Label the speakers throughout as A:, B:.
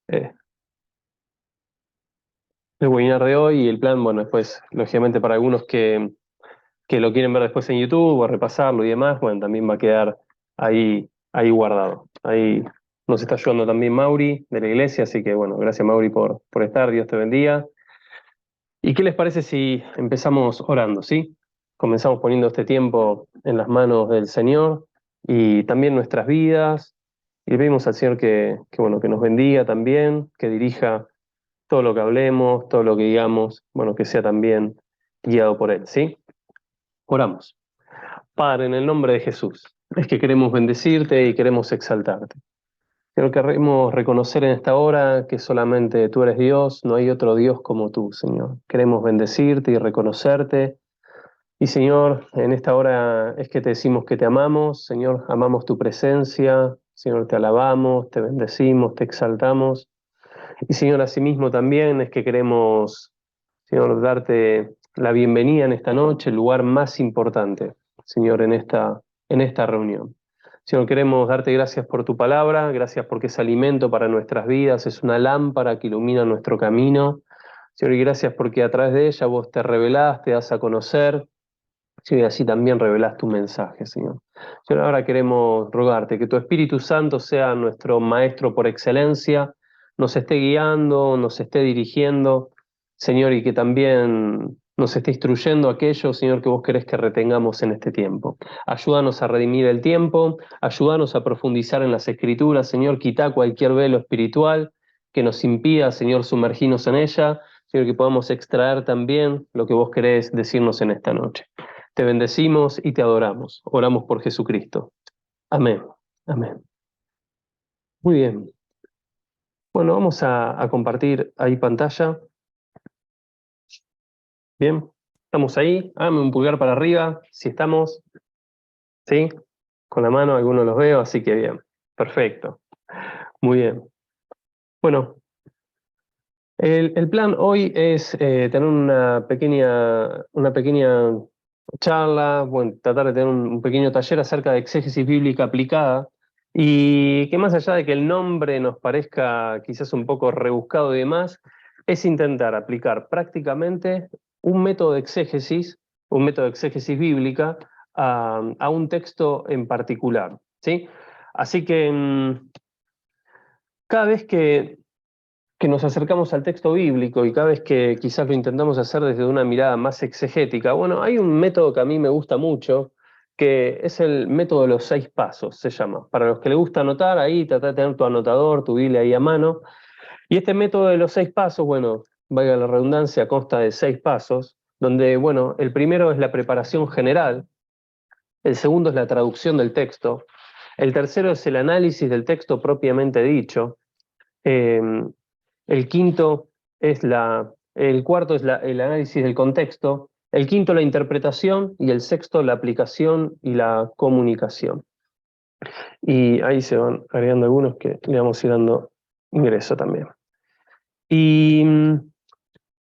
A: eh, el webinar de hoy y el plan, bueno, después, lógicamente para algunos que lo quieren ver después en YouTube o repasarlo y demás, bueno, también va a quedar ahí guardado. Ahí nos está ayudando también Mauri de la iglesia, así que bueno, gracias Mauri por estar, Dios te bendiga. ¿Y qué les parece si empezamos orando, sí? Comenzamos poniendo este tiempo en las manos del Señor y también nuestras vidas, y le pedimos al Señor bueno, que nos bendiga también, que dirija todo lo que hablemos, todo lo que digamos, bueno, que sea también guiado por Él, ¿sí? Oramos. Padre, en el nombre de Jesús, es que queremos bendecirte y queremos exaltarte. Pero queremos reconocer en esta hora que solamente tú eres Dios, no hay otro Dios como tú, Señor. Queremos bendecirte y reconocerte. Y Señor, en esta hora es que te decimos que te amamos, Señor, amamos tu presencia, Señor, te alabamos, te bendecimos, te exaltamos. Y Señor, asimismo también es que queremos, Señor, darte la bienvenida en esta noche, el lugar más importante, Señor, en esta reunión. Señor, queremos darte gracias por tu palabra, gracias porque es alimento para nuestras vidas, es una lámpara que ilumina nuestro camino. Señor, y gracias porque a través de ella vos te revelás, te das a conocer, Señor, y así también revelás tu mensaje, Señor. Señor, ahora queremos rogarte que tu Espíritu Santo sea nuestro maestro por excelencia, nos esté guiando, nos esté dirigiendo, Señor, y que también nos esté instruyendo aquello, Señor, que vos querés que retengamos en este tiempo. Ayúdanos a redimir el tiempo, ayúdanos a profundizar en las Escrituras, Señor, quita cualquier velo espiritual que nos impida, Señor, sumergirnos en ella, Señor, que podamos extraer también lo que vos querés decirnos en esta noche. Te bendecimos y te adoramos. Oramos por Jesucristo. Amén. Amén. Muy bien. Bueno, vamos a compartir ahí pantalla. Bien. ¿Estamos ahí? Háganme un pulgar para arriba, si estamos. ¿Sí? Con la mano, algunos los veo, así que bien. Perfecto. Muy bien. Bueno, el plan hoy es tener una pequeña charla, bueno, tratar de tener un pequeño taller acerca de exégesis bíblica aplicada, y que más allá de que el nombre nos parezca quizás un poco rebuscado y demás, es intentar aplicar prácticamente un método de exégesis bíblica a un texto en particular, ¿sí? Así que cada vez que nos acercamos al texto bíblico y cada vez que quizás lo intentamos hacer desde una mirada más exegética, bueno, hay un método que a mí me gusta mucho, que es el método de los 6 pasos, se llama. Para los que les gusta anotar, ahí trata de tener tu anotador, tu Biblia ahí a mano. Y este método de los 6 pasos, bueno, valga la redundancia, consta de 6 pasos, donde, bueno, el primero es la preparación general, el segundo es la traducción del texto, el tercero es el análisis del texto propiamente dicho, eh, el cuarto es el análisis del contexto, el quinto la interpretación y el sexto la aplicación y la comunicación. Y ahí se van agregando algunos que le vamos a ir dando ingreso también. Y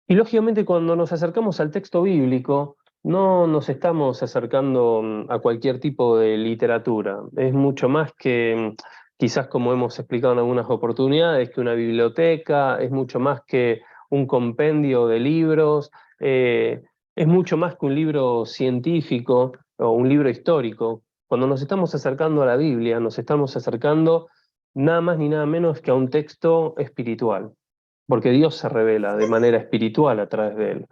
A: lógicamente cuando nos acercamos al texto bíblico, no nos estamos acercando a cualquier tipo de literatura. Es mucho más que, quizás como hemos explicado en algunas oportunidades, que una biblioteca, es mucho más que un compendio de libros, es mucho más que un libro científico o un libro histórico. Cuando nos estamos acercando a la Biblia, nos estamos acercando nada más ni nada menos que a un texto espiritual, porque Dios se revela de manera espiritual a través de él.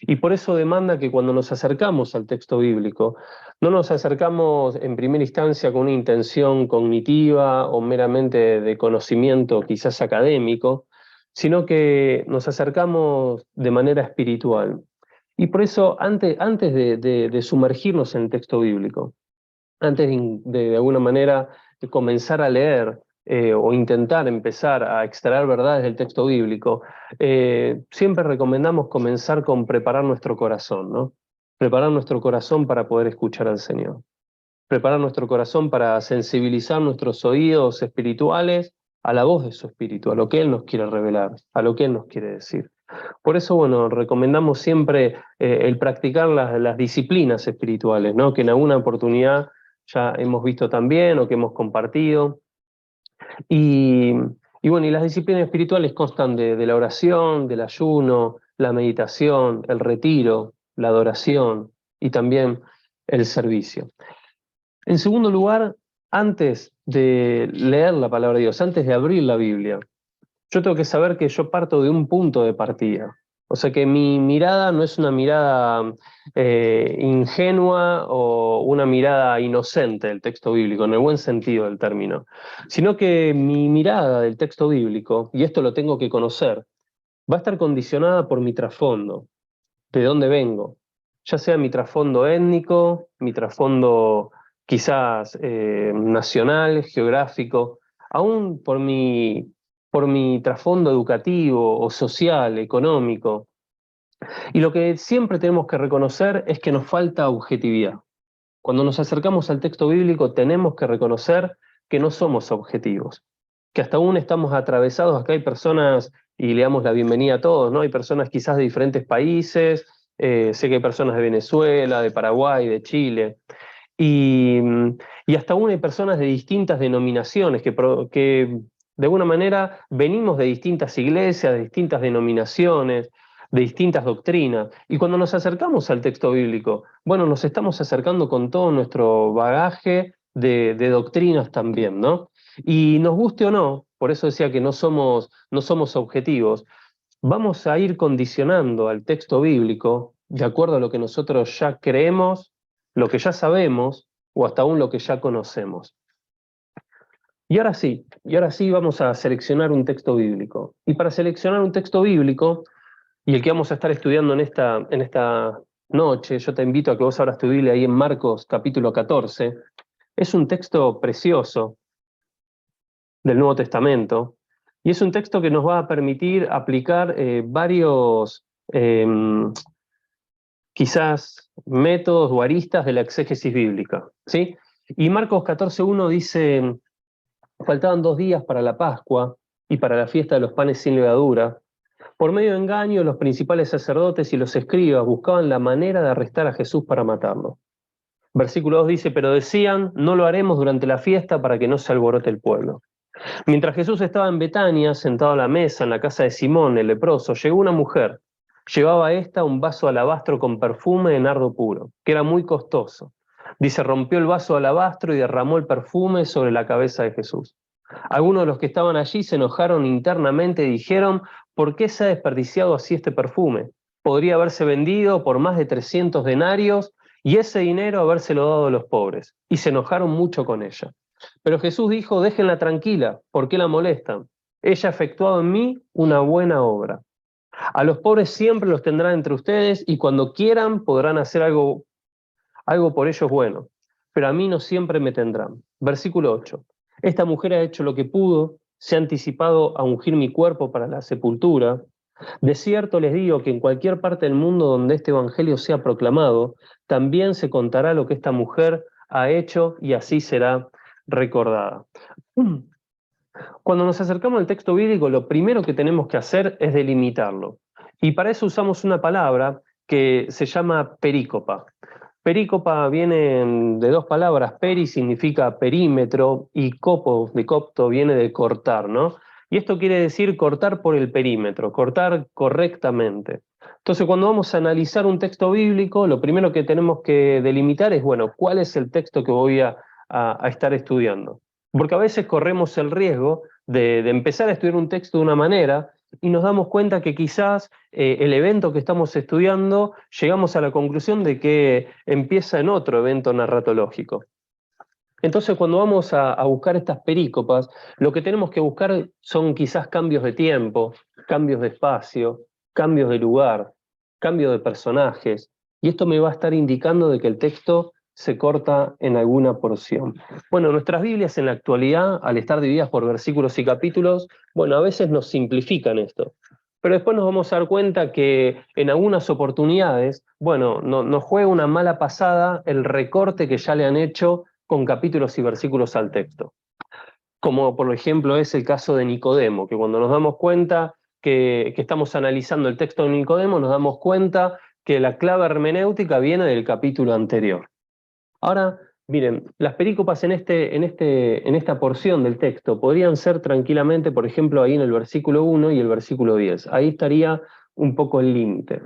A: Y por eso demanda que cuando nos acercamos al texto bíblico, no nos acercamos en primera instancia con una intención cognitiva o meramente de conocimiento quizás académico, sino que nos acercamos de manera espiritual. Y por eso, antes de sumergirnos en el texto bíblico, antes de alguna manera de comenzar a leer o intentar empezar a extraer verdades del texto bíblico, siempre recomendamos comenzar con preparar nuestro corazón, ¿no? Preparar nuestro corazón para poder escuchar al Señor. Preparar nuestro corazón para sensibilizar nuestros oídos espirituales a la voz de su Espíritu, a lo que Él nos quiere revelar, a lo que Él nos quiere decir. Por eso, bueno, recomendamos siempre el practicar las disciplinas espirituales, ¿no? Que en alguna oportunidad ya hemos visto también o que hemos compartido. Y Y bueno, y las disciplinas espirituales constan de la oración, del ayuno, la meditación, el retiro, la adoración y también el servicio. En segundo lugar, antes de leer la palabra de Dios, antes de abrir la Biblia, yo tengo que saber que yo parto de un punto de partida. O sea que mi mirada no es una mirada ingenua o una mirada inocente del texto bíblico, en el buen sentido del término, sino que mi mirada del texto bíblico, y esto lo tengo que conocer, va a estar condicionada por mi trasfondo, de dónde vengo, ya sea mi trasfondo étnico, mi trasfondo quizás nacional, geográfico, aún por mi trasfondo educativo o social, económico. Y lo que siempre tenemos que reconocer es que nos falta objetividad. Cuando nos acercamos al texto bíblico tenemos que reconocer que no somos objetivos, que hasta aún estamos atravesados. Acá hay personas, y le damos la bienvenida a todos, ¿no? Hay personas quizás de diferentes países, sé que hay personas de Venezuela, de Paraguay, de Chile, y, y hasta aún hay personas de distintas denominaciones que de alguna manera venimos de distintas iglesias, de distintas denominaciones, de distintas doctrinas. Y cuando nos acercamos al texto bíblico, bueno, nos estamos acercando con todo nuestro bagaje de doctrinas también, ¿no? Y nos guste o no, por eso decía que no somos objetivos, vamos a ir condicionando al texto bíblico de acuerdo a lo que nosotros ya creemos, lo que ya sabemos o hasta aún lo que ya conocemos. Y ahora sí vamos a seleccionar un texto bíblico. Y para seleccionar un texto bíblico, y el que vamos a estar estudiando en esta noche, yo te invito a que vos abras tu Biblia ahí en Marcos capítulo 14, es un texto precioso del Nuevo Testamento, y es un texto que nos va a permitir aplicar varios, quizás, métodos o aristas de la exégesis bíblica, ¿sí? Y Marcos 14:1 dice, faltaban 2 días para la Pascua y para la fiesta de los panes sin levadura. Por medio de engaño, los principales sacerdotes y los escribas buscaban la manera de arrestar a Jesús para matarlo. Versículo 2 dice, pero decían, no lo haremos durante la fiesta para que no se alborote el pueblo. Mientras Jesús estaba en Betania, sentado a la mesa en la casa de Simón, el leproso, llegó una mujer. Llevaba esta un vaso de alabastro con perfume de nardo puro, que era muy costoso. Dice, rompió el vaso de alabastro y derramó el perfume sobre la cabeza de Jesús. Algunos de los que estaban allí se enojaron internamente y dijeron, ¿por qué se ha desperdiciado así este perfume? Podría haberse vendido por más de 300 denarios y ese dinero habérselo dado a los pobres. Y se enojaron mucho con ella. Pero Jesús dijo, déjenla tranquila, ¿por qué la molestan? Ella ha efectuado en mí una buena obra. A los pobres siempre los tendrán entre ustedes y cuando quieran podrán hacer algo por ellos bueno, pero a mí no siempre me tendrán. Versículo 8. Esta mujer ha hecho lo que pudo, se ha anticipado a ungir mi cuerpo para la sepultura. De cierto les digo que en cualquier parte del mundo donde este evangelio sea proclamado, también se contará lo que esta mujer ha hecho y así será recordada. Cuando nos acercamos al texto bíblico, lo primero que tenemos que hacer es delimitarlo. Y para eso usamos una palabra que se llama perícopa. Perícopa viene de 2 palabras, peri significa perímetro y copo, de copto, viene de cortar, ¿no? Y esto quiere decir cortar por el perímetro, cortar correctamente. Entonces, cuando vamos a analizar un texto bíblico, lo primero que tenemos que delimitar es, bueno, ¿cuál es el texto que voy a estar estudiando? Porque a veces corremos el riesgo de empezar a estudiar un texto de una manera y nos damos cuenta que quizás el evento que estamos estudiando, llegamos a la conclusión de que empieza en otro evento narratológico. Entonces, cuando vamos a buscar estas perícopas, lo que tenemos que buscar son quizás cambios de tiempo, cambios de espacio, cambios de lugar, cambios de personajes, y esto me va a estar indicando de que el texto se corta en alguna porción. Bueno, nuestras Biblias en la actualidad, al estar divididas por versículos y capítulos, bueno, a veces nos simplifican esto. Pero después nos vamos a dar cuenta que en algunas oportunidades, bueno, nos juega una mala pasada el recorte que ya le han hecho con capítulos y versículos al texto. Como por ejemplo es el caso de Nicodemo, que cuando nos damos cuenta que estamos analizando el texto de Nicodemo, nos damos cuenta que la clave hermenéutica viene del capítulo anterior. Ahora, Miren, las perícopas en esta porción del texto podrían ser tranquilamente, por ejemplo, ahí en el versículo 1 y el versículo 10. Ahí estaría un poco el límite.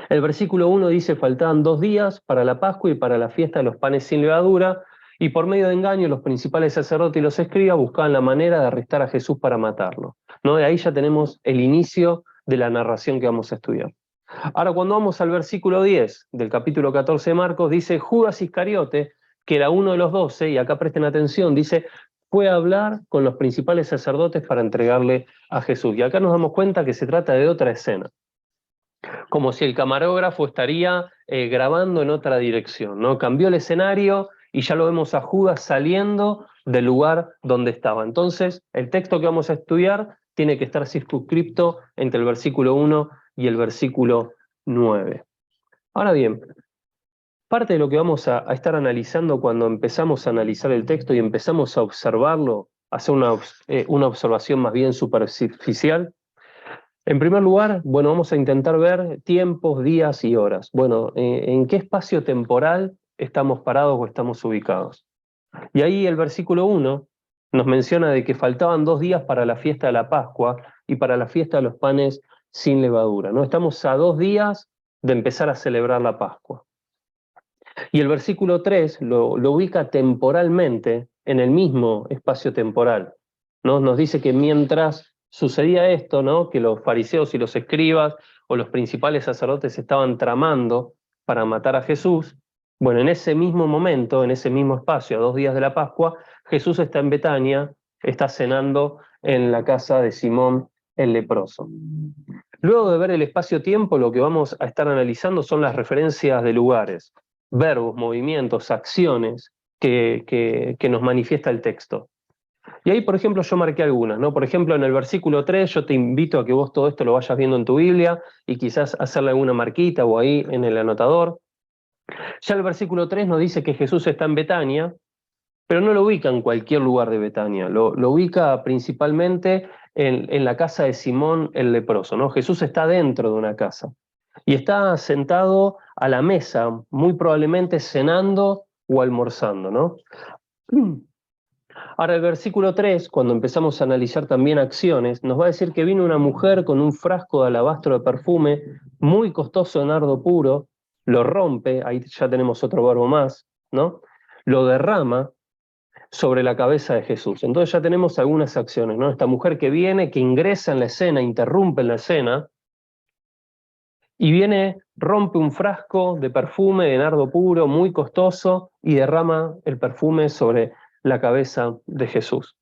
A: El versículo 1 dice: faltaban 2 días para la Pascua y para la fiesta de los panes sin levadura, y por medio de engaño los principales sacerdotes y los escribas buscaban la manera de arrestar a Jesús para matarlo. ¿No? De ahí ya tenemos el inicio de la narración que vamos a estudiar. Ahora, cuando vamos al versículo 10 del capítulo 14 de Marcos, dice: Judas Iscariote, que era uno de los 12, y acá presten atención, dice, fue a hablar con los principales sacerdotes para entregarle a Jesús. Y acá nos damos cuenta que se trata de otra escena, como si el camarógrafo estaría grabando en otra dirección, ¿no? Cambió el escenario y ya lo vemos a Judas saliendo del lugar donde estaba. Entonces, el texto que vamos a estudiar tiene que estar circunscripto entre el versículo 1 y el versículo 9. Ahora bien, parte de lo que vamos a estar analizando cuando empezamos a analizar el texto y empezamos a observarlo, hacer una observación más bien superficial. En primer lugar, bueno, vamos a intentar ver tiempos, días y horas. Bueno, ¿en qué espacio temporal estamos parados o estamos ubicados? Y ahí el versículo 1 nos menciona de que faltaban 2 días para la fiesta de la Pascua y para la fiesta de los panes sin levadura, ¿no? Estamos a 2 días de empezar a celebrar la Pascua. Y el versículo 3 lo ubica temporalmente en el mismo espacio temporal, ¿no? Nos dice que mientras sucedía esto, ¿no? Que los fariseos y los escribas o los principales sacerdotes estaban tramando para matar a Jesús, bueno, en ese mismo momento, en ese mismo espacio, a 2 días de la Pascua, Jesús está en Betania, está cenando en la casa de Simón el leproso. Luego de ver el espacio-tiempo, lo que vamos a estar analizando son las referencias de lugares, verbos, movimientos, acciones que nos manifiesta el texto. Y ahí, por ejemplo, yo marqué algunas, ¿no? Por ejemplo, en el versículo 3, yo te invito a que vos todo esto lo vayas viendo en tu Biblia y quizás hacerle alguna marquita o ahí en el anotador. Ya el versículo 3 nos dice que Jesús está en Betania, pero no lo ubica en cualquier lugar de Betania, lo ubica principalmente en la casa de Simón el leproso, ¿no? Jesús está dentro de una casa y está sentado a la mesa, muy probablemente cenando o almorzando, ¿no? Ahora el versículo 3, cuando empezamos a analizar también acciones, nos va a decir que vino una mujer con un frasco de alabastro de perfume muy costoso de nardo puro, lo rompe, ahí ya tenemos otro verbo más, ¿no? Lo derrama sobre la cabeza de Jesús. Entonces ya tenemos algunas acciones, ¿no? Esta mujer que viene, que ingresa en la escena, interrumpe en la escena, y viene, rompe un frasco de perfume de nardo puro, muy costoso, y derrama el perfume sobre la cabeza de Jesús.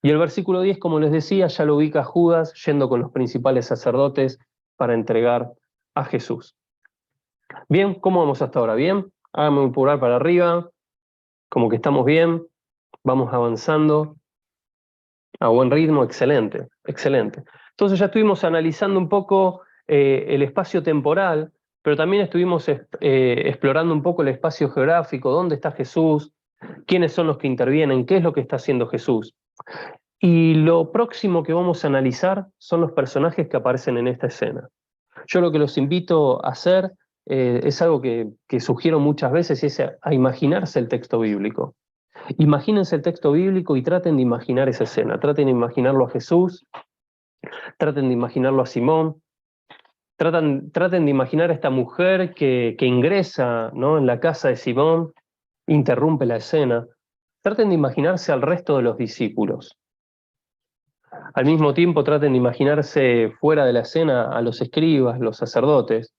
A: Y el versículo 10, como les decía, ya lo ubica Judas yendo con los principales sacerdotes para entregar a Jesús. Bien, ¿cómo vamos hasta ahora? ¿Bien? Háganme un pulgar para arriba, como que estamos bien, vamos avanzando a buen ritmo, excelente, excelente. Entonces ya estuvimos analizando un poco el espacio temporal, pero también estuvimos explorando un poco el espacio geográfico, dónde está Jesús, quiénes son los que intervienen, qué es lo que está haciendo Jesús. Y lo próximo que vamos a analizar son los personajes que aparecen en esta escena. Yo lo que los invito a hacer es algo que sugiero muchas veces, y es a imaginarse el texto bíblico. Imagínense el texto bíblico y traten de imaginar esa escena. Traten de imaginarlo a Jesús, traten de imaginarlo a Simón, traten de imaginar a esta mujer que ingresa, ¿no?, en la casa de Simón, interrumpe la escena. Traten de imaginarse al resto de los discípulos. Al mismo tiempo traten de imaginarse fuera de la escena a los escribas, los sacerdotes.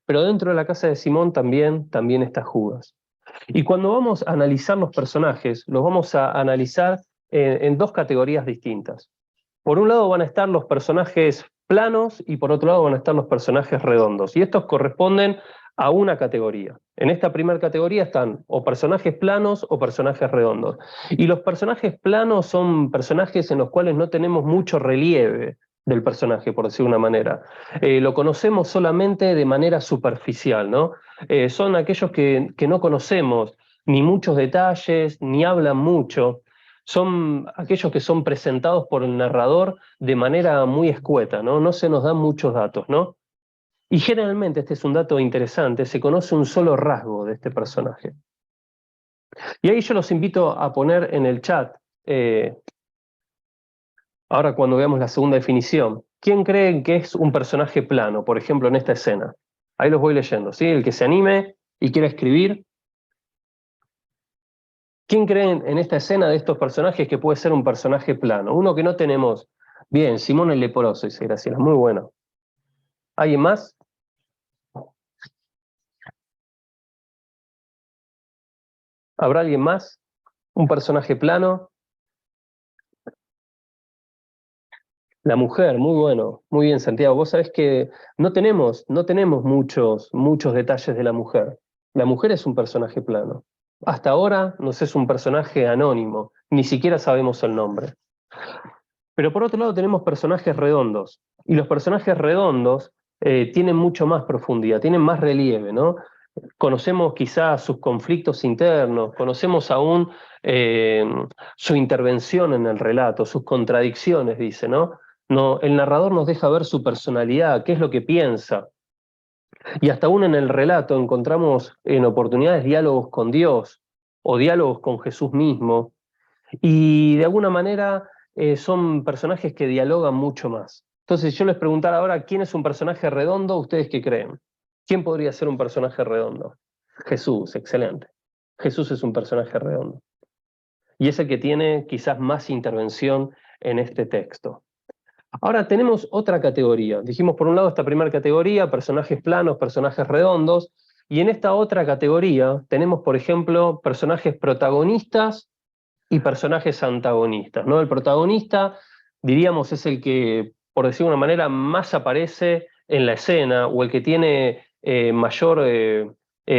A: Pero dentro de la casa de Simón también está Judas. Y cuando vamos a analizar los personajes, los vamos a analizar en dos categorías distintas. Por un lado van a estar los personajes planos y por otro lado van a estar los personajes redondos. Y estos corresponden a una categoría. En esta primera categoría están o personajes planos o personajes redondos. Y los personajes planos son personajes en los cuales no tenemos mucho relieve del personaje, por decir una manera. Lo conocemos solamente de manera superficial, ¿no? Son aquellos que no conocemos ni muchos detalles, ni hablan mucho. Son aquellos que son presentados por el narrador de manera muy escueta, ¿no? No se nos dan muchos datos, ¿no? Y generalmente, este es un dato interesante, se conoce un solo rasgo de este personaje. Y ahí yo los invito a poner en el chat, ahora cuando veamos la segunda definición, ¿quién cree que es un personaje plano, por ejemplo, en esta escena? Ahí los voy leyendo, ¿sí? El que se anime y quiera escribir. ¿Quién cree en esta escena de estos personajes que puede ser un personaje plano? Uno que no tenemos. Bien, Simón el leproso, dice Graciela, muy bueno. ¿Alguien más? ¿Habrá alguien más? ¿Un personaje plano? La mujer, muy bueno, muy bien, Santiago. Vos sabés que no tenemos muchos detalles de la mujer. La mujer es un personaje plano. Hasta ahora nos es un personaje anónimo, ni siquiera sabemos el nombre. Pero por otro lado tenemos personajes redondos, y los personajes redondos tienen mucho más profundidad, tienen más relieve, ¿no? Conocemos quizás sus conflictos internos, conocemos aún eh, su intervención en el relato, sus contradicciones, dice, ¿no? No, el narrador nos deja ver su personalidad, qué es lo que piensa. Y hasta aún en el relato encontramos en oportunidades diálogos con Dios o diálogos con Jesús mismo. Y de alguna manera son personajes que dialogan mucho más. Entonces, si yo les preguntara ahora quién es un personaje redondo, ¿ustedes qué creen? ¿Quién podría ser un personaje redondo? Jesús, excelente. Jesús es un personaje redondo. Y es el que tiene quizás más intervención en este texto. Ahora tenemos otra categoría. Dijimos por un lado esta primera categoría, personajes planos, personajes redondos, y en esta otra categoría tenemos, por ejemplo, personajes protagonistas y personajes antagonistas, ¿no? El protagonista, diríamos, es el que, por decir de una manera, más aparece en la escena o el que tiene mayor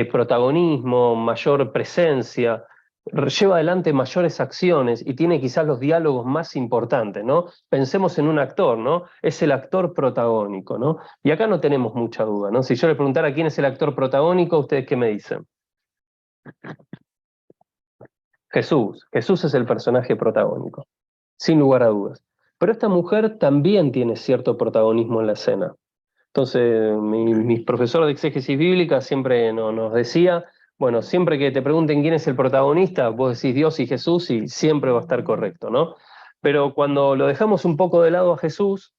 A: protagonismo, mayor presencia, lleva adelante mayores acciones y tiene quizás los diálogos más importantes, ¿no? Pensemos en un actor, ¿no? Es el actor protagónico, ¿no? Y acá no tenemos mucha duda, ¿no? Si yo le preguntara quién es el actor protagónico, ¿ustedes qué me dicen? Jesús. Jesús es el personaje protagónico, sin lugar a dudas. Pero esta mujer también tiene cierto protagonismo en la escena. Entonces, mi profesor de exégesis bíblica siempre nos decía, bueno, siempre que te pregunten quién es el protagonista, vos decís Dios y Jesús y siempre va a estar correcto, ¿no? Pero cuando lo dejamos un poco de lado a Jesús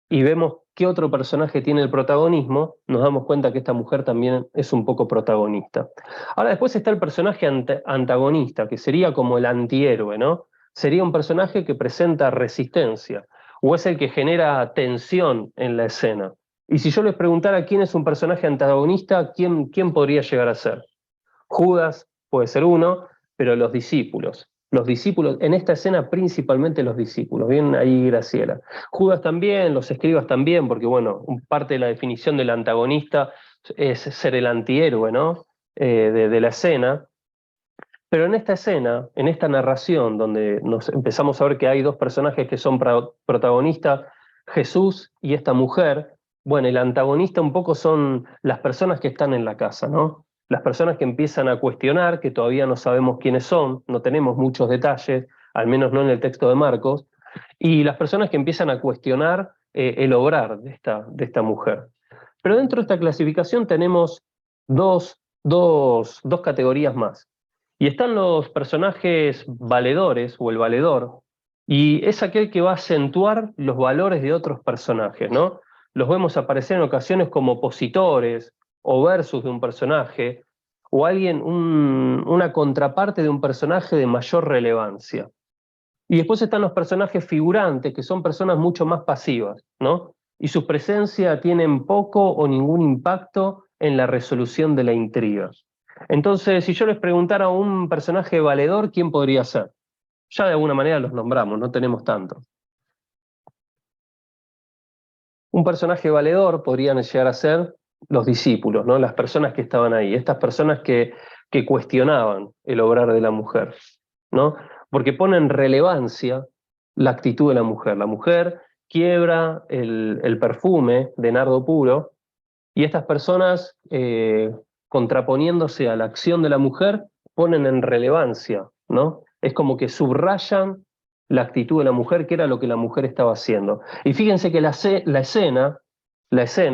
A: y vemos qué otro personaje tiene el protagonismo, nos damos cuenta que esta mujer también es un poco protagonista. Ahora después está el personaje antagonista, que sería como el antihéroe, ¿no? Sería un personaje que presenta resistencia, o es el que genera tensión en la escena. Y si yo les preguntara quién es un personaje antagonista, ¿quién podría llegar a ser? Judas puede ser uno, pero los discípulos, en esta escena principalmente los discípulos, bien ahí Graciela. Judas también, los escribas también, porque bueno, parte de la definición del antagonista es ser el antihéroe, ¿no? De la escena. Pero en esta escena, en esta narración, donde nos empezamos a ver que hay dos personajes que son protagonistas, Jesús y esta mujer, bueno, el antagonista un poco son las personas que están en la casa, ¿no? Las personas que empiezan a cuestionar, que todavía no sabemos quiénes son, no tenemos muchos detalles, al menos no en el texto de Marcos, y las personas que empiezan a cuestionar el obrar de esta mujer. Pero dentro de esta clasificación tenemos dos categorías más. Y están los personajes valedores o el valedor, y es aquel que va a acentuar los valores de otros personajes, ¿no? Los vemos aparecer en ocasiones como opositores o versus de un personaje, o alguien, una contraparte de un personaje de mayor relevancia. Y después están los personajes figurantes, que son personas mucho más pasivas, ¿no? Y su presencia tienen poco o ningún impacto en la resolución de la intriga. Entonces, si yo les preguntara a un personaje valedor, ¿quién podría ser? Ya de alguna manera los nombramos, no tenemos tanto. Un personaje valedor podrían llegar a ser los discípulos, ¿no? Las personas que estaban ahí, estas personas que cuestionaban el obrar de la mujer, ¿no? Porque ponen en relevancia la actitud de la mujer. La mujer quiebra el perfume de nardo puro y estas personas, contraponiéndose a la acción de la mujer, ponen en relevancia, ¿no? Es como que subrayan la actitud de la mujer, que era lo que la mujer estaba haciendo. Y fíjense que la escena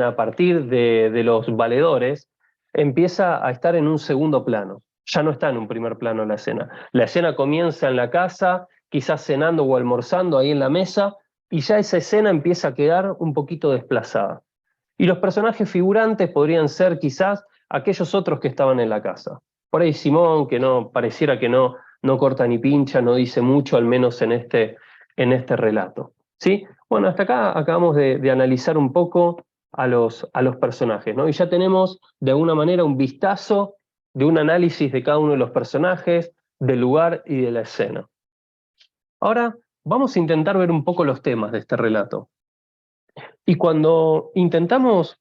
A: a partir de los valedores, empieza a estar en un segundo plano. ya no está en un primer plano la escena. La escena comienza en la casa, quizás cenando o almorzando ahí en la mesa, y ya esa escena empieza a quedar un poquito desplazada. Y los personajes figurantes podrían ser quizás aquellos otros que estaban en la casa. Por ahí Simón, que no pareciera que no corta ni pincha, no dice mucho, al menos en este relato. ¿Sí? Bueno, hasta acá acabamos de analizar un poco a los personajes, ¿no? Y ya tenemos de alguna manera un vistazo de un análisis de cada uno de los personajes, del lugar y de la escena. Ahora vamos a intentar ver un poco los temas de este relato. Y cuando intentamos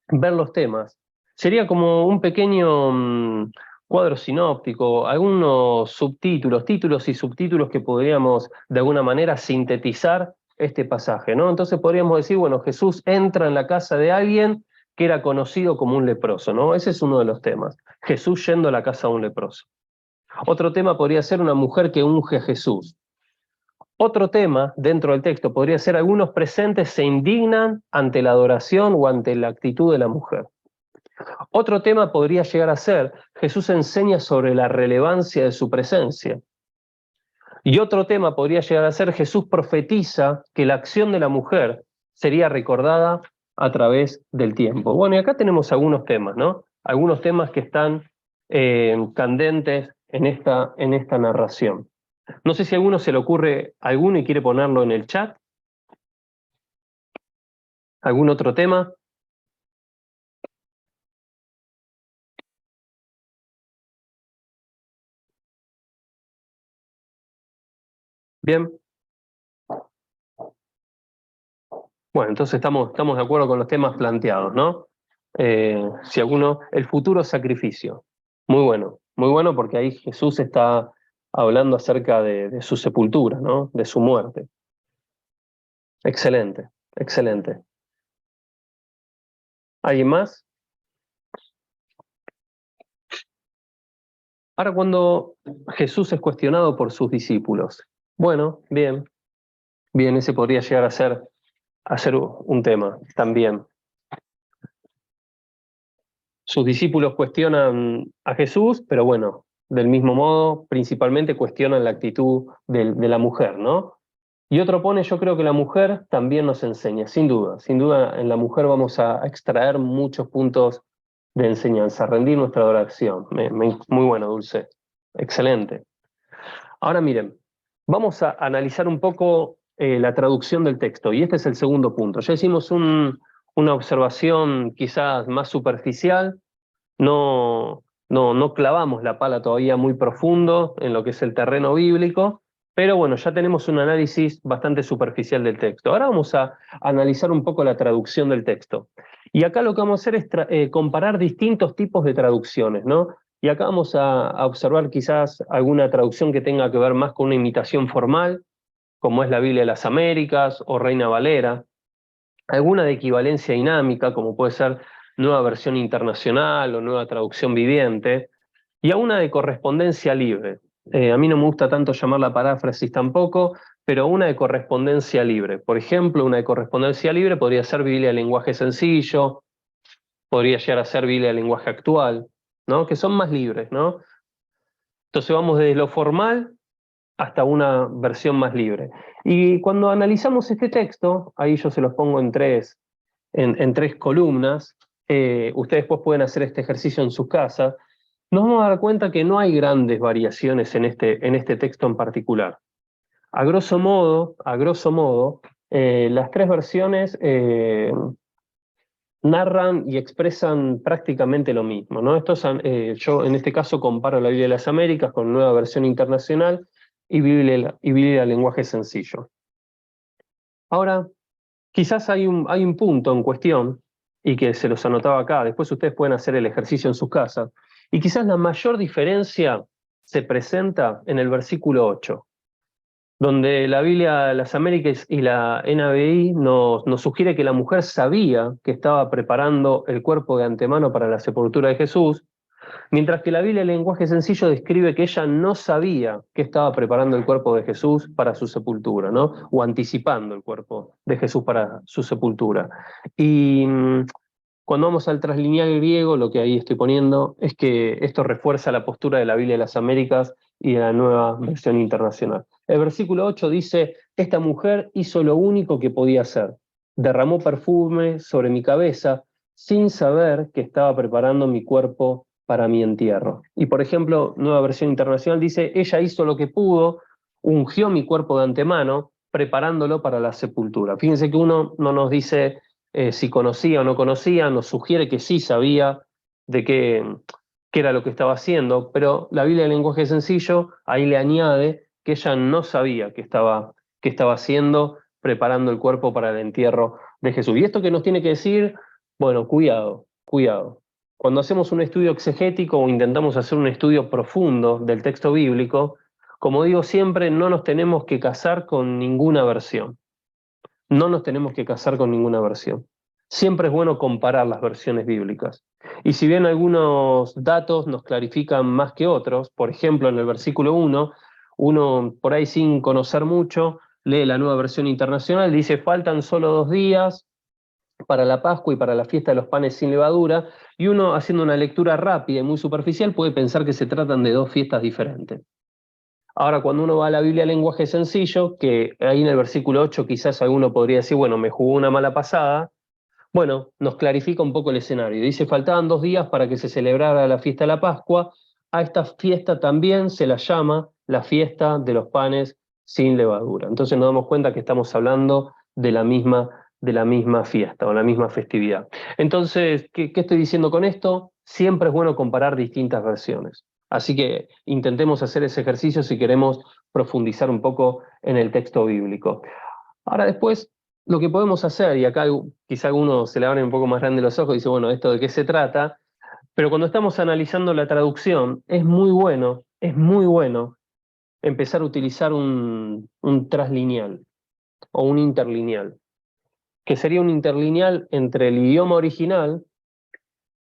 A: ver los temas, sería como un pequeño cuadro sinóptico, algunos subtítulos, títulos y subtítulos que podríamos de alguna manera sintetizar este pasaje, ¿no? Entonces podríamos decir, bueno, Jesús entra en la casa de alguien que era conocido como un leproso, ¿no? Ese es uno de los temas, Jesús yendo a la casa de un leproso. Otro tema podría ser una mujer que unge a Jesús. Otro tema dentro del texto podría ser algunos presentes se indignan ante la adoración o ante la actitud de la mujer. Otro tema podría llegar a ser Jesús enseña sobre la relevancia de su presencia. Y otro tema podría llegar a ser Jesús profetiza que la acción de la mujer sería recordada a través del tiempo. Bueno, y acá tenemos algunos temas, ¿no? Algunos temas que están candentes en esta narración. No sé si a alguno se le ocurre alguno y quiere ponerlo en el chat. ¿Algún otro tema? Bien. Bueno, entonces estamos de acuerdo con los temas planteados, ¿no? Si alguno, el futuro sacrificio. Muy bueno porque ahí Jesús está hablando acerca de su sepultura, ¿no? De su muerte. Excelente, excelente. ¿Alguien más? Ahora, cuando Jesús es cuestionado por sus discípulos, bueno, bien, bien, ese podría llegar a ser un tema también. Sus discípulos cuestionan a Jesús, pero bueno, del mismo modo, principalmente cuestionan la actitud de la mujer, ¿no? Y otro pone, yo creo que la mujer también nos enseña, sin duda en la mujer vamos a extraer muchos puntos de enseñanza, rendir nuestra adoración. Muy bueno, Dulce, excelente. Ahora miren, vamos a analizar un poco la traducción del texto, y este es el segundo punto. Ya hicimos una observación quizás más superficial, no clavamos la pala todavía muy profundo en lo que es el terreno bíblico, pero bueno, ya tenemos un análisis bastante superficial del texto. Ahora vamos a analizar un poco la traducción del texto. Y acá lo que vamos a hacer es comparar distintos tipos de traducciones, ¿no? Y acá vamos a observar quizás alguna traducción que tenga que ver más con una imitación formal, como es la Biblia de las Américas o Reina Valera, alguna de equivalencia dinámica, como puede ser Nueva Versión Internacional o Nueva Traducción Viviente, y a una de correspondencia libre. A mí no me gusta tanto llamarla paráfrasis tampoco, pero una de correspondencia libre. Por ejemplo, una de correspondencia libre podría ser Biblia de lenguaje sencillo, podría llegar a ser Biblia de lenguaje actual, ¿no? Que son más libres, ¿no? Entonces vamos desde lo formal hasta una versión más libre. Y cuando analizamos este texto, ahí yo se los pongo en tres columnas, ustedes después pueden hacer este ejercicio en sus casas, nos vamos a dar cuenta que no hay grandes variaciones en este texto en particular. A grosso modo, las tres versiones narran y expresan prácticamente lo mismo, ¿no? Yo en este caso comparo la Biblia de las Américas con Nueva Versión Internacional y Biblia de lenguaje sencillo. Ahora, quizás hay un punto en cuestión, y que se los anotaba acá, después ustedes pueden hacer el ejercicio en sus casas, y quizás la mayor diferencia se presenta en el versículo 8, donde la Biblia de las Américas y la NBI nos sugiere que la mujer sabía que estaba preparando el cuerpo de antemano para la sepultura de Jesús, mientras que la Biblia, el lenguaje sencillo, describe que ella no sabía que estaba preparando el cuerpo de Jesús para su sepultura, ¿no? O anticipando el cuerpo de Jesús para su sepultura. Y Cuando vamos al traslineal griego, lo que ahí estoy poniendo es que esto refuerza la postura de la Biblia de las Américas y de la Nueva Versión Internacional. El versículo 8 dice, esta mujer hizo lo único que podía hacer, derramó perfume sobre mi cabeza sin saber que estaba preparando mi cuerpo para mi entierro. Y por ejemplo, Nueva Versión Internacional dice, ella hizo lo que pudo, ungió mi cuerpo de antemano, preparándolo para la sepultura. Fíjense que uno no nos dice si conocía o no conocía, nos sugiere que sí sabía de qué era lo que estaba haciendo, pero la Biblia del lenguaje sencillo ahí le añade que ella no sabía qué estaba haciendo, preparando el cuerpo para el entierro de Jesús. ¿Y esto qué nos tiene que decir? Bueno, cuidado, cuidado. Cuando hacemos un estudio exegético o intentamos hacer un estudio profundo del texto bíblico, como digo siempre, no nos tenemos que casar con ninguna versión. No nos tenemos que casar con ninguna versión. Siempre es bueno comparar las versiones bíblicas. Y si bien algunos datos nos clarifican más que otros, por ejemplo, en el versículo 1, uno por ahí sin conocer mucho, lee la Nueva Versión Internacional, dice, faltan solo 2 días para la Pascua y para la fiesta de los panes sin levadura, y uno haciendo una lectura rápida y muy superficial puede pensar que se tratan de 2 fiestas diferentes. Ahora, cuando uno va a la Biblia lenguaje sencillo, que ahí en el versículo 8 quizás alguno podría decir, bueno, me jugó una mala pasada, bueno, nos clarifica un poco el escenario. Dice, faltaban 2 días para que se celebrara la fiesta de la Pascua. A esta fiesta también se la llama la fiesta de los panes sin levadura. Entonces nos damos cuenta que estamos hablando de la misma fiesta o la misma festividad. Entonces, ¿qué estoy diciendo con esto? Siempre es bueno comparar distintas versiones. Así que intentemos hacer ese ejercicio si queremos profundizar un poco en el texto bíblico. Ahora después, lo que podemos hacer, y acá quizá alguno se le abren un poco más grande los ojos y dice, bueno, ¿esto de qué se trata? Pero cuando estamos analizando la traducción, es muy bueno empezar a utilizar un traslineal o un interlineal, que sería un interlineal entre el idioma original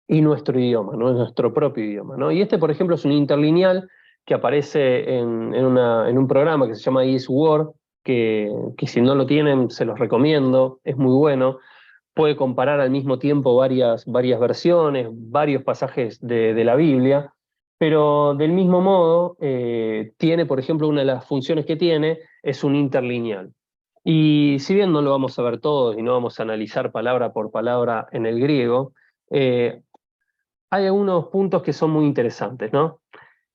A: y nuestro idioma, ¿no? Es nuestro propio idioma, ¿no? Y este, por ejemplo, es un interlineal que aparece en un programa que se llama EaseWord, que si no lo tienen, se los recomiendo, es muy bueno. Puede comparar al mismo tiempo varias versiones, varios pasajes de la Biblia, pero del mismo modo, tiene, por ejemplo, una de las funciones que tiene es un interlineal. Y si bien no lo vamos a ver todos y no vamos a analizar palabra por palabra en el griego, hay algunos puntos que son muy interesantes, ¿no?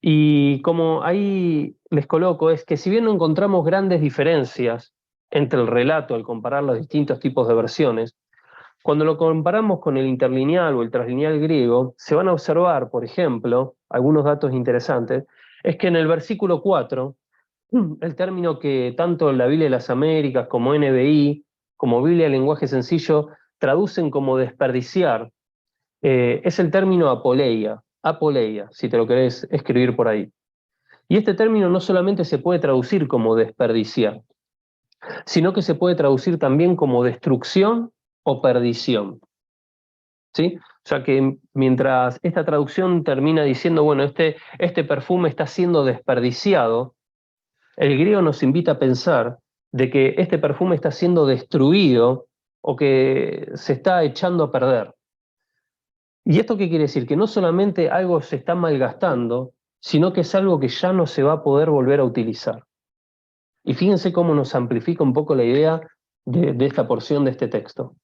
A: Y como ahí les coloco, es que si bien no encontramos grandes diferencias entre el relato al comparar los distintos tipos de versiones, cuando lo comparamos con el interlineal o el traslineal griego, se van a observar, por ejemplo, algunos datos interesantes, es que en el versículo 4, el término que tanto la Biblia de las Américas como NBI, como Biblia de lenguaje sencillo, traducen como desperdiciar, es el término apoleia, si te lo querés escribir por ahí. Y este término no solamente se puede traducir como desperdiciar, sino que se puede traducir también como destrucción o perdición. ¿Sí? O sea que mientras esta traducción termina diciendo, bueno, este perfume está siendo desperdiciado, el griego nos invita a pensar de que este perfume está siendo destruido o que se está echando a perder. ¿Y esto qué quiere decir? Que no solamente algo se está malgastando, sino que es algo que ya no se va a poder volver a utilizar. Y fíjense cómo nos amplifica un poco la idea de esta porción de este texto.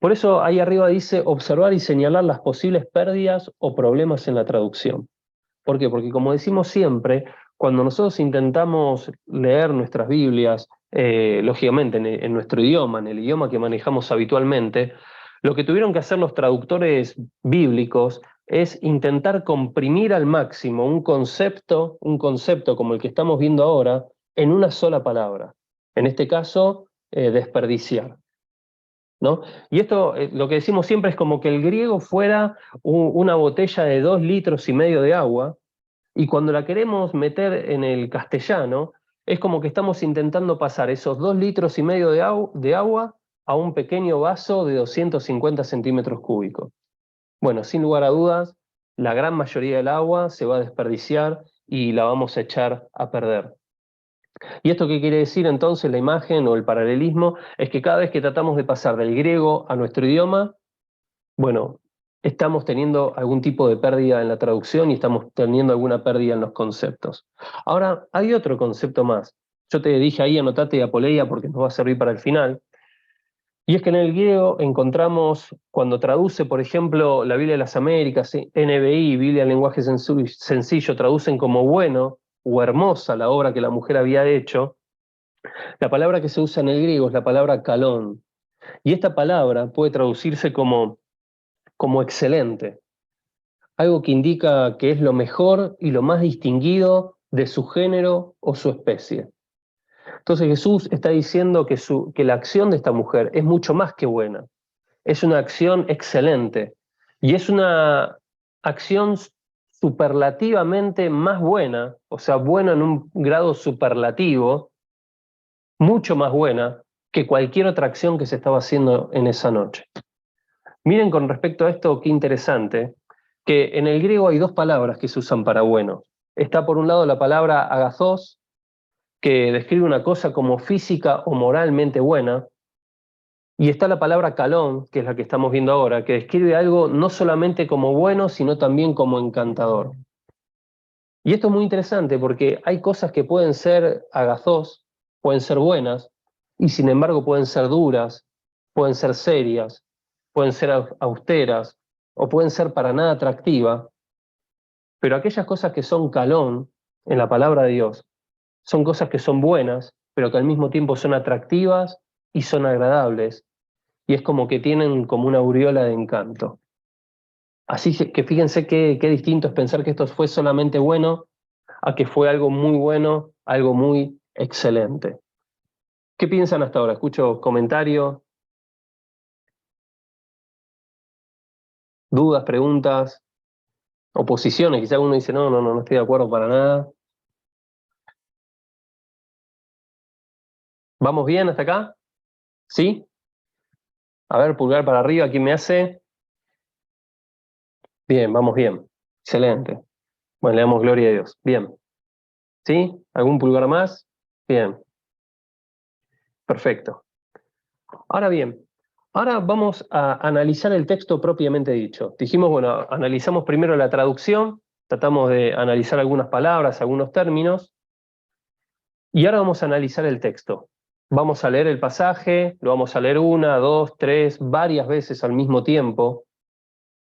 A: Por eso ahí arriba dice observar y señalar las posibles pérdidas o problemas en la traducción. ¿Por qué? Porque como decimos siempre, cuando nosotros intentamos leer nuestras Biblias, lógicamente en nuestro idioma, en el idioma que manejamos habitualmente, lo que tuvieron que hacer los traductores bíblicos es intentar comprimir al máximo un concepto como el que estamos viendo ahora, en una sola palabra. En este caso, desperdiciar. ¿No? Y esto, lo que decimos siempre es como que el griego fuera una botella de 2,5 litros de agua, y cuando la queremos meter en el castellano, es como que estamos intentando pasar esos 2,5 litros de agua a un pequeño vaso de 250 centímetros cúbicos. Bueno, sin lugar a dudas, la gran mayoría del agua se va a desperdiciar y la vamos a echar a perder. ¿Y esto qué quiere decir entonces? La imagen o el paralelismo es que cada vez que tratamos de pasar del griego a nuestro idioma, bueno, estamos teniendo algún tipo de pérdida en la traducción y estamos teniendo alguna pérdida en los conceptos. Ahora, hay otro concepto más. Yo te dije ahí, anotate apoleia porque nos va a servir para el final. Y es que en el griego encontramos, cuando traduce, por ejemplo, la Biblia de las Américas, NBI, Biblia en lenguaje sencillo, traducen como bueno o hermosa la obra que la mujer había hecho, la palabra que se usa en el griego es la palabra kalón. Y esta palabra puede traducirse como excelente, algo que indica que es lo mejor y lo más distinguido de su género o su especie. Entonces Jesús está diciendo que la acción de esta mujer es mucho más que buena, es una acción excelente y es una acción superlativamente más buena, o sea, buena en un grado superlativo, mucho más buena que cualquier otra acción que se estaba haciendo en esa noche. Miren con respecto a esto, qué interesante, que en el griego hay dos palabras que se usan para bueno. Está por un lado la palabra agazos, que describe una cosa como física o moralmente buena, y está la palabra kalón, que es la que estamos viendo ahora, que describe algo no solamente como bueno, sino también como encantador. Y esto es muy interesante porque hay cosas que pueden ser agazos, pueden ser buenas, y sin embargo pueden ser duras, pueden ser serias, pueden ser austeras, o pueden ser para nada atractivas, pero aquellas cosas que son calón en la palabra de Dios, son cosas que son buenas, pero que al mismo tiempo son atractivas y son agradables, y es como que tienen como una aureola de encanto. Así que fíjense qué distinto es pensar que esto fue solamente bueno a que fue algo muy bueno, algo muy excelente. ¿Qué piensan hasta ahora? Escucho comentarios, dudas, preguntas, oposiciones. Quizá uno dice, no estoy de acuerdo para nada. ¿Vamos bien hasta acá? ¿Sí? A ver, pulgar para arriba, ¿quién me hace? Bien, vamos bien. Excelente. Bueno, le damos gloria a Dios. Bien. ¿Sí? ¿Algún pulgar más? Bien. Perfecto. Ahora bien, ahora vamos a analizar el texto propiamente dicho. Dijimos, bueno, analizamos primero la traducción, tratamos de analizar algunas palabras, algunos términos, y ahora vamos a analizar el texto. Vamos a leer el pasaje, lo vamos a leer una, dos, tres, varias veces al mismo tiempo,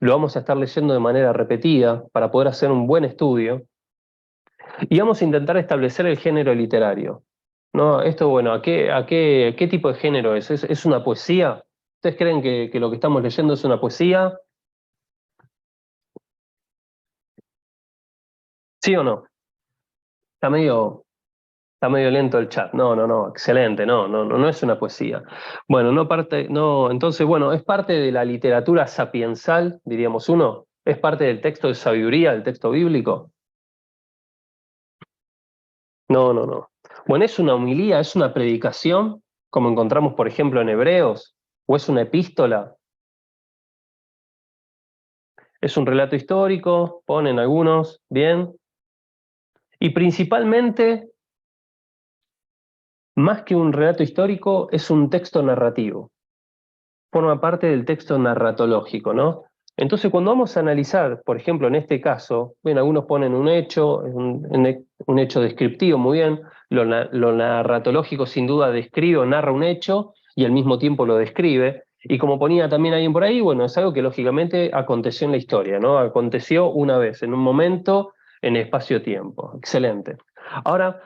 A: lo vamos a estar leyendo de manera repetida para poder hacer un buen estudio, y vamos a intentar establecer el género literario. ¿No? Esto, bueno, ¿qué tipo de género es? ¿Es una poesía? ¿Ustedes creen que lo que estamos leyendo es una poesía? ¿Sí o no? Está medio, está medio lento el chat. No, excelente, no es una poesía. Bueno, entonces, bueno, es parte de la literatura sapiensal, diríamos uno, es parte del texto de sabiduría, del texto bíblico. No. Bueno, es una homilía, es una predicación, como encontramos, por ejemplo, en Hebreos, o es una epístola. Es un relato histórico, ponen algunos, bien. Y principalmente, más que un relato histórico, es un texto narrativo. Forma parte del texto narratológico, ¿no? Entonces, cuando vamos a analizar, por ejemplo, en este caso, bien, algunos ponen un hecho, un hecho descriptivo, muy bien, lo narratológico sin duda describe o narra un hecho y al mismo tiempo lo describe, y como ponía también alguien por ahí, bueno, es algo que lógicamente aconteció en la historia, ¿no? Aconteció una vez, en un momento, en espacio-tiempo. Excelente. Ahora,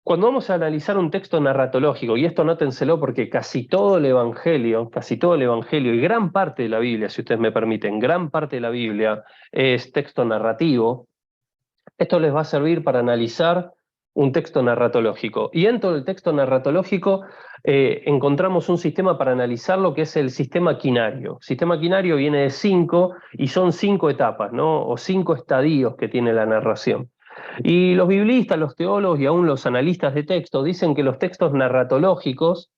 A: cuando vamos a analizar un texto narratológico, y esto anótenselo porque casi todo el Evangelio y gran parte de la Biblia, si ustedes me permiten, gran parte de la Biblia es texto narrativo, esto les va a servir para analizar un texto narratológico. Y dentro del texto narratológico encontramos un sistema para analizarlo que es el sistema quinario. El sistema quinario viene de 5 y son 5 etapas, ¿no? O 5 estadios que tiene la narración. Y los biblistas, los teólogos y aún los analistas de texto dicen que los textos narratológicos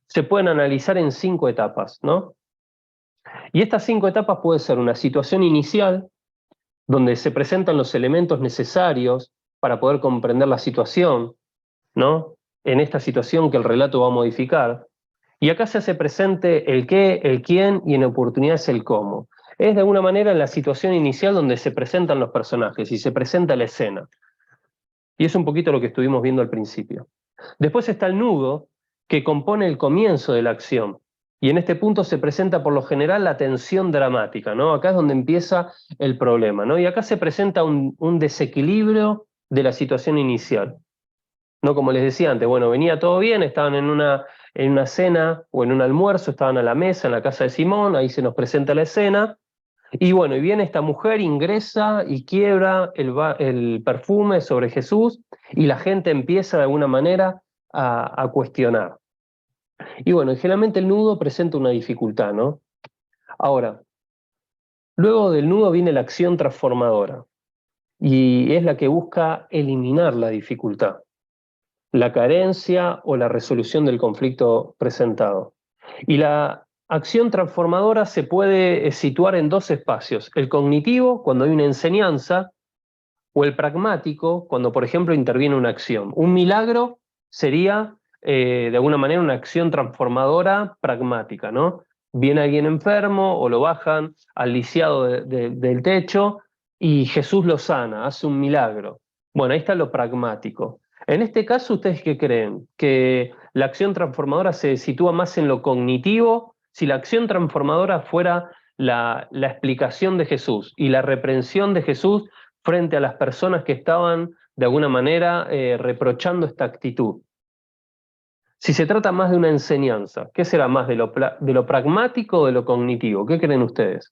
A: se pueden analizar en 5 etapas, ¿no? Y estas 5 etapas puede ser una situación inicial, donde se presentan los elementos necesarios para poder comprender la situación, ¿no? En esta situación que el relato va a modificar. Y acá se hace presente el qué, el quién, y en oportunidades el cómo. Es de alguna manera en la situación inicial donde se presentan los personajes y se presenta la escena. Y es un poquito lo que estuvimos viendo al principio. Después está el nudo, que compone el comienzo de la acción. Y en este punto se presenta por lo general la tensión dramática, ¿no? Acá es donde empieza el problema, ¿no? Y acá se presenta un desequilibrio de la situación inicial. ¿No? Como les decía antes, bueno, venía todo bien, estaban en una cena o en un almuerzo, estaban a la mesa en la casa de Simón, ahí se nos presenta la escena, y bueno, y viene esta mujer, ingresa y quiebra el perfume sobre Jesús, y la gente empieza de alguna manera a cuestionar. Y bueno, y generalmente el nudo presenta una dificultad, ¿no? Ahora, luego del nudo viene la acción transformadora, y es la que busca eliminar la dificultad, la carencia o la resolución del conflicto presentado. Y la acción transformadora se puede situar en dos espacios: el cognitivo, cuando hay una enseñanza, o el pragmático, cuando por ejemplo interviene una acción. Un milagro sería de alguna manera una acción transformadora pragmática, ¿no? Viene alguien enfermo o lo bajan al lisiado del techo y Jesús lo sana, hace un milagro. Bueno, ahí está lo pragmático. En este caso, ¿ustedes qué creen? ¿Que la acción transformadora se sitúa más en lo cognitivo? Si la acción transformadora fuera la explicación de Jesús y la reprensión de Jesús frente a las personas que estaban de alguna manera reprochando esta actitud. Si se trata más de una enseñanza, ¿qué será más de lo pragmático o de lo cognitivo? ¿Qué creen ustedes?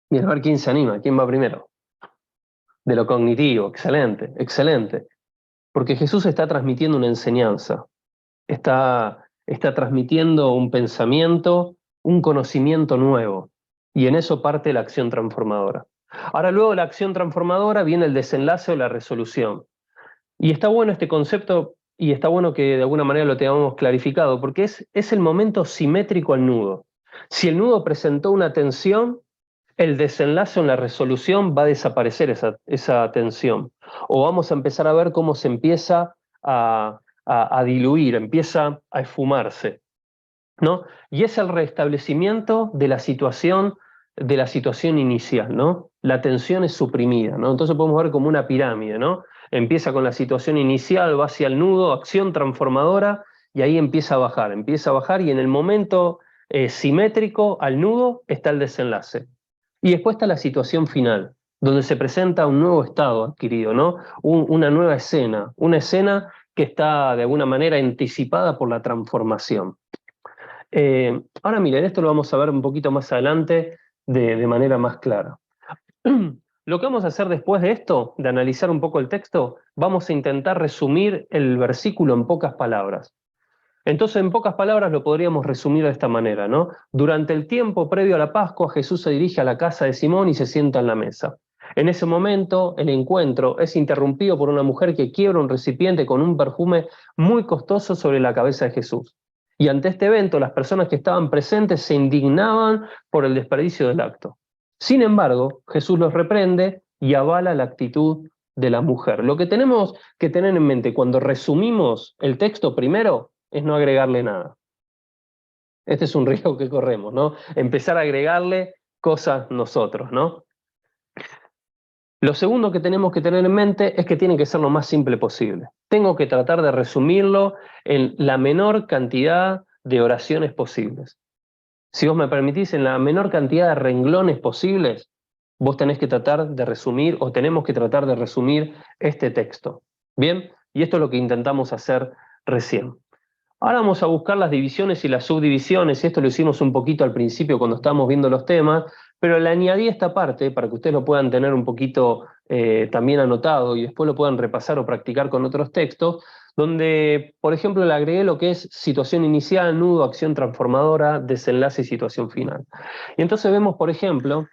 A: Y a ver quién se anima, quién va primero. De lo cognitivo, excelente, excelente. Porque Jesús está transmitiendo una enseñanza, está transmitiendo un pensamiento, un conocimiento nuevo. Y en eso parte la acción transformadora. Ahora luego de la acción transformadora viene el desenlace o la resolución. Y está bueno este concepto y está bueno que de alguna manera lo tengamos clarificado, porque es el momento simétrico al nudo. Si el nudo presentó una tensión, el desenlace en la resolución va a desaparecer esa tensión. O vamos a empezar a ver cómo se empieza a diluir, empieza a esfumarse, ¿no? Y es el restablecimiento de la situación inicial, ¿no? La tensión es suprimida, ¿no? Entonces podemos ver como una pirámide, ¿no? Empieza con la situación inicial, va hacia el nudo, acción transformadora, y ahí empieza a bajar, y en el momento simétrico al nudo está el desenlace. Y después está la situación final, donde se presenta un nuevo estado adquirido, ¿no? Una nueva escena, una escena que está de alguna manera anticipada por la transformación. Ahora miren, esto lo vamos a ver un poquito más adelante de manera más clara. Lo que vamos a hacer después de esto, de analizar un poco el texto, vamos a intentar resumir el versículo en pocas palabras. Entonces, en pocas palabras lo podríamos resumir de esta manera, ¿no? Durante el tiempo previo a la Pascua, Jesús se dirige a la casa de Simón y se sienta en la mesa. En ese momento, el encuentro es interrumpido por una mujer que quiebra un recipiente con un perfume muy costoso sobre la cabeza de Jesús. Y ante este evento, las personas que estaban presentes se indignaban por el desperdicio del acto. Sin embargo, Jesús los reprende y avala la actitud de la mujer. Lo que tenemos que tener en mente cuando resumimos el texto primero es no agregarle nada. Este es un riesgo que corremos, ¿no? Empezar a agregarle cosas nosotros, ¿no? Lo segundo que tenemos que tener en mente es que tiene que ser lo más simple posible. Tengo que tratar de resumirlo en la menor cantidad de oraciones posibles. Si vos me permitís, en la menor cantidad de renglones posibles, vos tenés que tratar de resumir, o tenemos que tratar de resumir este texto. ¿Bien? Y esto es lo que intentamos hacer recién. Ahora vamos a buscar las divisiones y las subdivisiones, y esto lo hicimos un poquito al principio cuando estábamos viendo los temas, pero le añadí esta parte para que ustedes lo puedan tener un poquito también anotado y después lo puedan repasar o practicar con otros textos, donde, por ejemplo, le agregué lo que es situación inicial, nudo, acción transformadora, desenlace y situación final. Y entonces vemos, por ejemplo,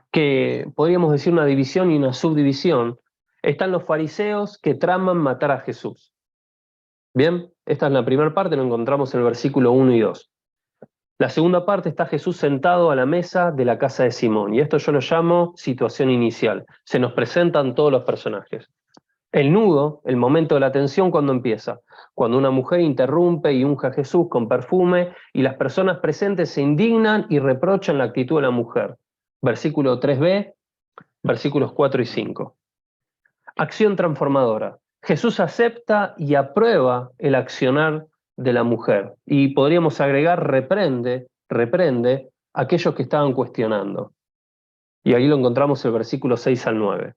A: que podríamos decir una división y una subdivisión. Están los fariseos que traman matar a Jesús. Bien, esta es la primera parte, lo encontramos en el versículo 1 y 2. La segunda parte está Jesús sentado a la mesa de la casa de Simón, y esto yo lo llamo situación inicial. Se nos presentan todos los personajes. El nudo, el momento de la tensión, ¿cuándo empieza? Cuando una mujer interrumpe y unge a Jesús con perfume y las personas presentes se indignan y reprochan la actitud de la mujer. Versículo 3b, versículos 4 y 5. Acción transformadora. Jesús acepta y aprueba el accionar de la mujer. Y podríamos agregar reprende a aquellos que estaban cuestionando. Y ahí lo encontramos el versículo 6 al 9.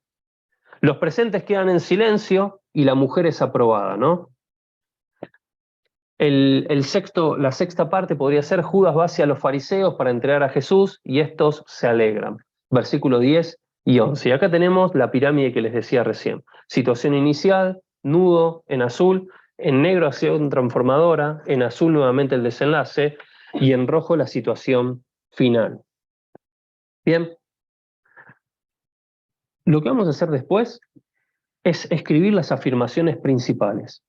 A: Los presentes quedan en silencio y la mujer es aprobada, ¿no? La sexta parte podría ser: Judas va hacia los fariseos para entregar a Jesús y estos se alegran. Versículo 10 y 11. Y acá tenemos la pirámide que les decía recién. Situación inicial, nudo en azul, en negro acción transformadora, en azul nuevamente el desenlace y en rojo la situación final. Bien. Lo que vamos a hacer después es escribir las afirmaciones principales.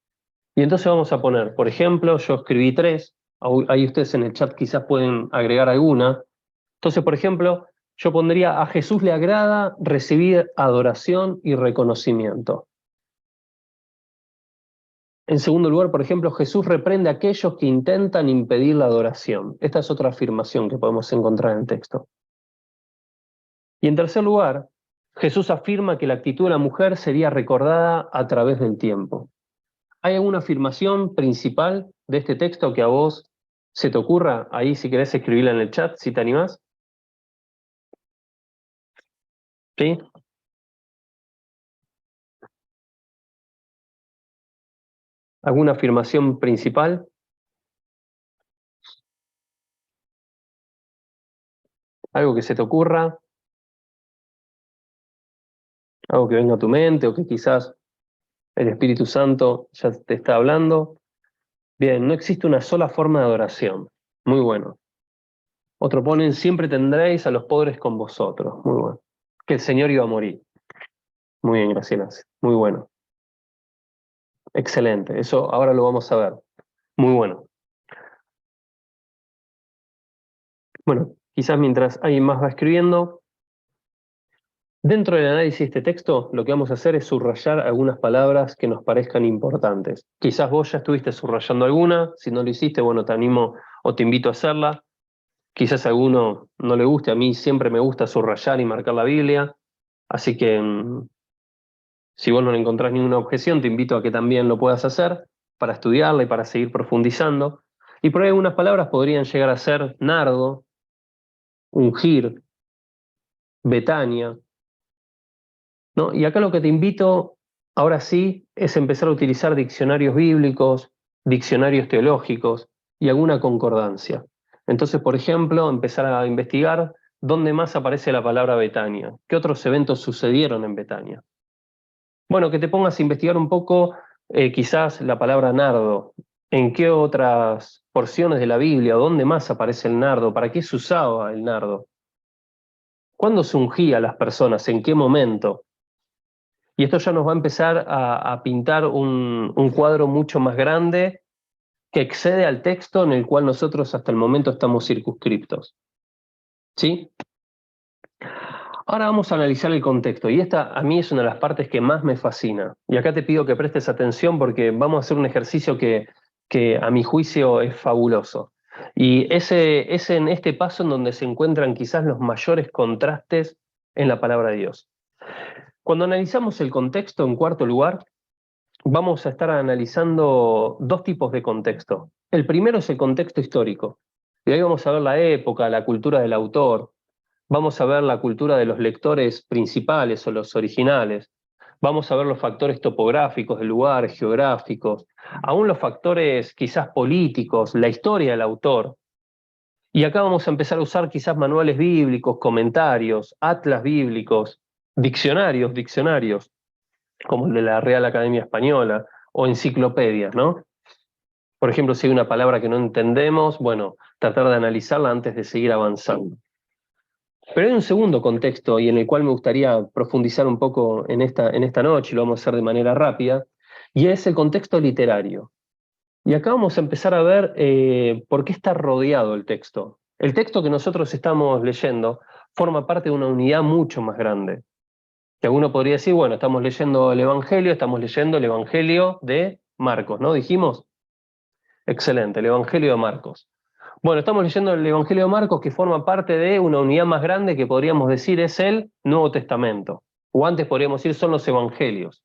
A: Y entonces vamos a poner, por ejemplo, yo escribí 3, ahí ustedes en el chat quizás pueden agregar alguna. Entonces, por ejemplo, yo pondría: a Jesús le agrada recibir adoración y reconocimiento. En segundo lugar, por ejemplo, Jesús reprende a aquellos que intentan impedir la adoración. Esta es otra afirmación que podemos encontrar en el texto. Y en tercer lugar, Jesús afirma que la actitud de la mujer sería recordada a través del tiempo. ¿Hay alguna afirmación principal de este texto que a vos se te ocurra? Ahí, si querés, escribirla en el chat, si te animás. ¿Sí? ¿Alguna afirmación principal? ¿Algo que se te ocurra? ¿Algo que venga a tu mente o que quizás el Espíritu Santo ya te está hablando? Bien, no existe una sola forma de adoración. Muy bueno. Otro ponen: siempre tendréis a los pobres con vosotros. Muy bueno. Que el Señor iba a morir. Muy bien, Graciela. Muy bueno. Excelente. Eso ahora lo vamos a ver. Muy bueno. Bueno, quizás mientras alguien más va escribiendo, dentro del análisis de este texto, lo que vamos a hacer es subrayar algunas palabras que nos parezcan importantes. Quizás vos ya estuviste subrayando alguna, si no lo hiciste, bueno, te animo o te invito a hacerla. Quizás a alguno no le guste, a mí siempre me gusta subrayar y marcar la Biblia, así que si vos no le encontrás ninguna objeción, te invito a que también lo puedas hacer para estudiarla y para seguir profundizando. Y por ahí algunas palabras podrían llegar a ser nardo, ungir, Betania, ¿no? Y acá lo que te invito, ahora sí, es empezar a utilizar diccionarios bíblicos, diccionarios teológicos y alguna concordancia. Entonces, por ejemplo, empezar a investigar dónde más aparece la palabra Betania, qué otros eventos sucedieron en Betania. Bueno, que te pongas a investigar un poco, quizás la palabra nardo, en qué otras porciones de la Biblia, dónde más aparece el nardo, para qué se usaba el nardo, cuándo se ungía a las personas, en qué momento. Y esto ya nos va a empezar a pintar un cuadro mucho más grande que excede al texto en el cual nosotros hasta el momento estamos circunscriptos. ¿Sí? Ahora vamos a analizar el contexto, y esta a mí es una de las partes que más me fascina. Y acá te pido que prestes atención porque vamos a hacer un ejercicio que a mi juicio es fabuloso. Y es en este paso en donde se encuentran quizás los mayores contrastes en la palabra de Dios. Cuando analizamos el contexto, en cuarto lugar, vamos a estar analizando dos tipos de contexto. El primero es el contexto histórico. Y ahí vamos a ver la época, la cultura del autor, vamos a ver la cultura de los lectores principales o los originales, vamos a ver los factores topográficos del lugar, geográficos, aún los factores quizás políticos, la historia del autor. Y acá vamos a empezar a usar quizás manuales bíblicos, comentarios, atlas bíblicos, diccionarios, como el de la Real Academia Española, o enciclopedias, ¿no? Por ejemplo, si hay una palabra que no entendemos, bueno, tratar de analizarla antes de seguir avanzando. Pero hay un segundo contexto y en el cual me gustaría profundizar un poco en esta noche, y lo vamos a hacer de manera rápida, y es el contexto literario. Y acá vamos a empezar a ver por qué está rodeado el texto. El texto que nosotros estamos leyendo forma parte de una unidad mucho más grande. Que alguno podría decir, bueno, estamos leyendo el Evangelio de Marcos, ¿no? Dijimos, excelente, el Evangelio de Marcos. Bueno, estamos leyendo el Evangelio de Marcos que forma parte de una unidad más grande que podríamos decir es el Nuevo Testamento. O antes podríamos decir son los Evangelios.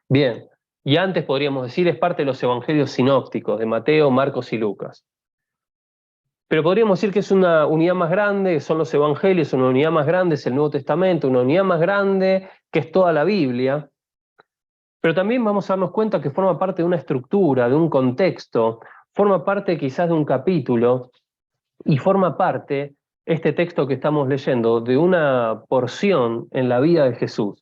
A: Bien, y antes podríamos decir es parte de los Evangelios sinópticos de Mateo, Marcos y Lucas. Pero podríamos decir que es una unidad más grande, que son los Evangelios, una unidad más grande es el Nuevo Testamento, una unidad más grande que es toda la Biblia. Pero también vamos a darnos cuenta que forma parte de una estructura, de un contexto, forma parte quizás de un capítulo y forma parte, este texto que estamos leyendo, de una porción en la vida de Jesús.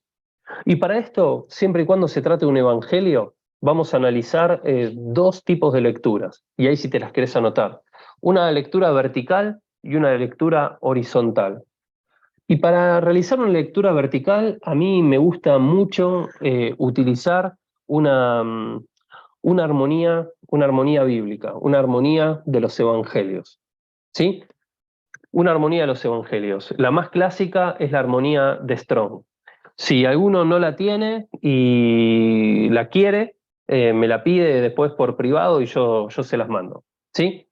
A: Y para esto, siempre y cuando se trate de un evangelio, vamos a analizar dos tipos de lecturas, y ahí si te las querés anotar. Una lectura vertical y una lectura horizontal. Y para realizar una lectura vertical, a mí me gusta mucho utilizar una, una armonía bíblica, una armonía de los evangelios. ¿Sí? Una armonía de los evangelios. La más clásica es la armonía de Strong. Si alguno no la tiene y la quiere, me la pide después por privado y yo se las mando. ¿Sí?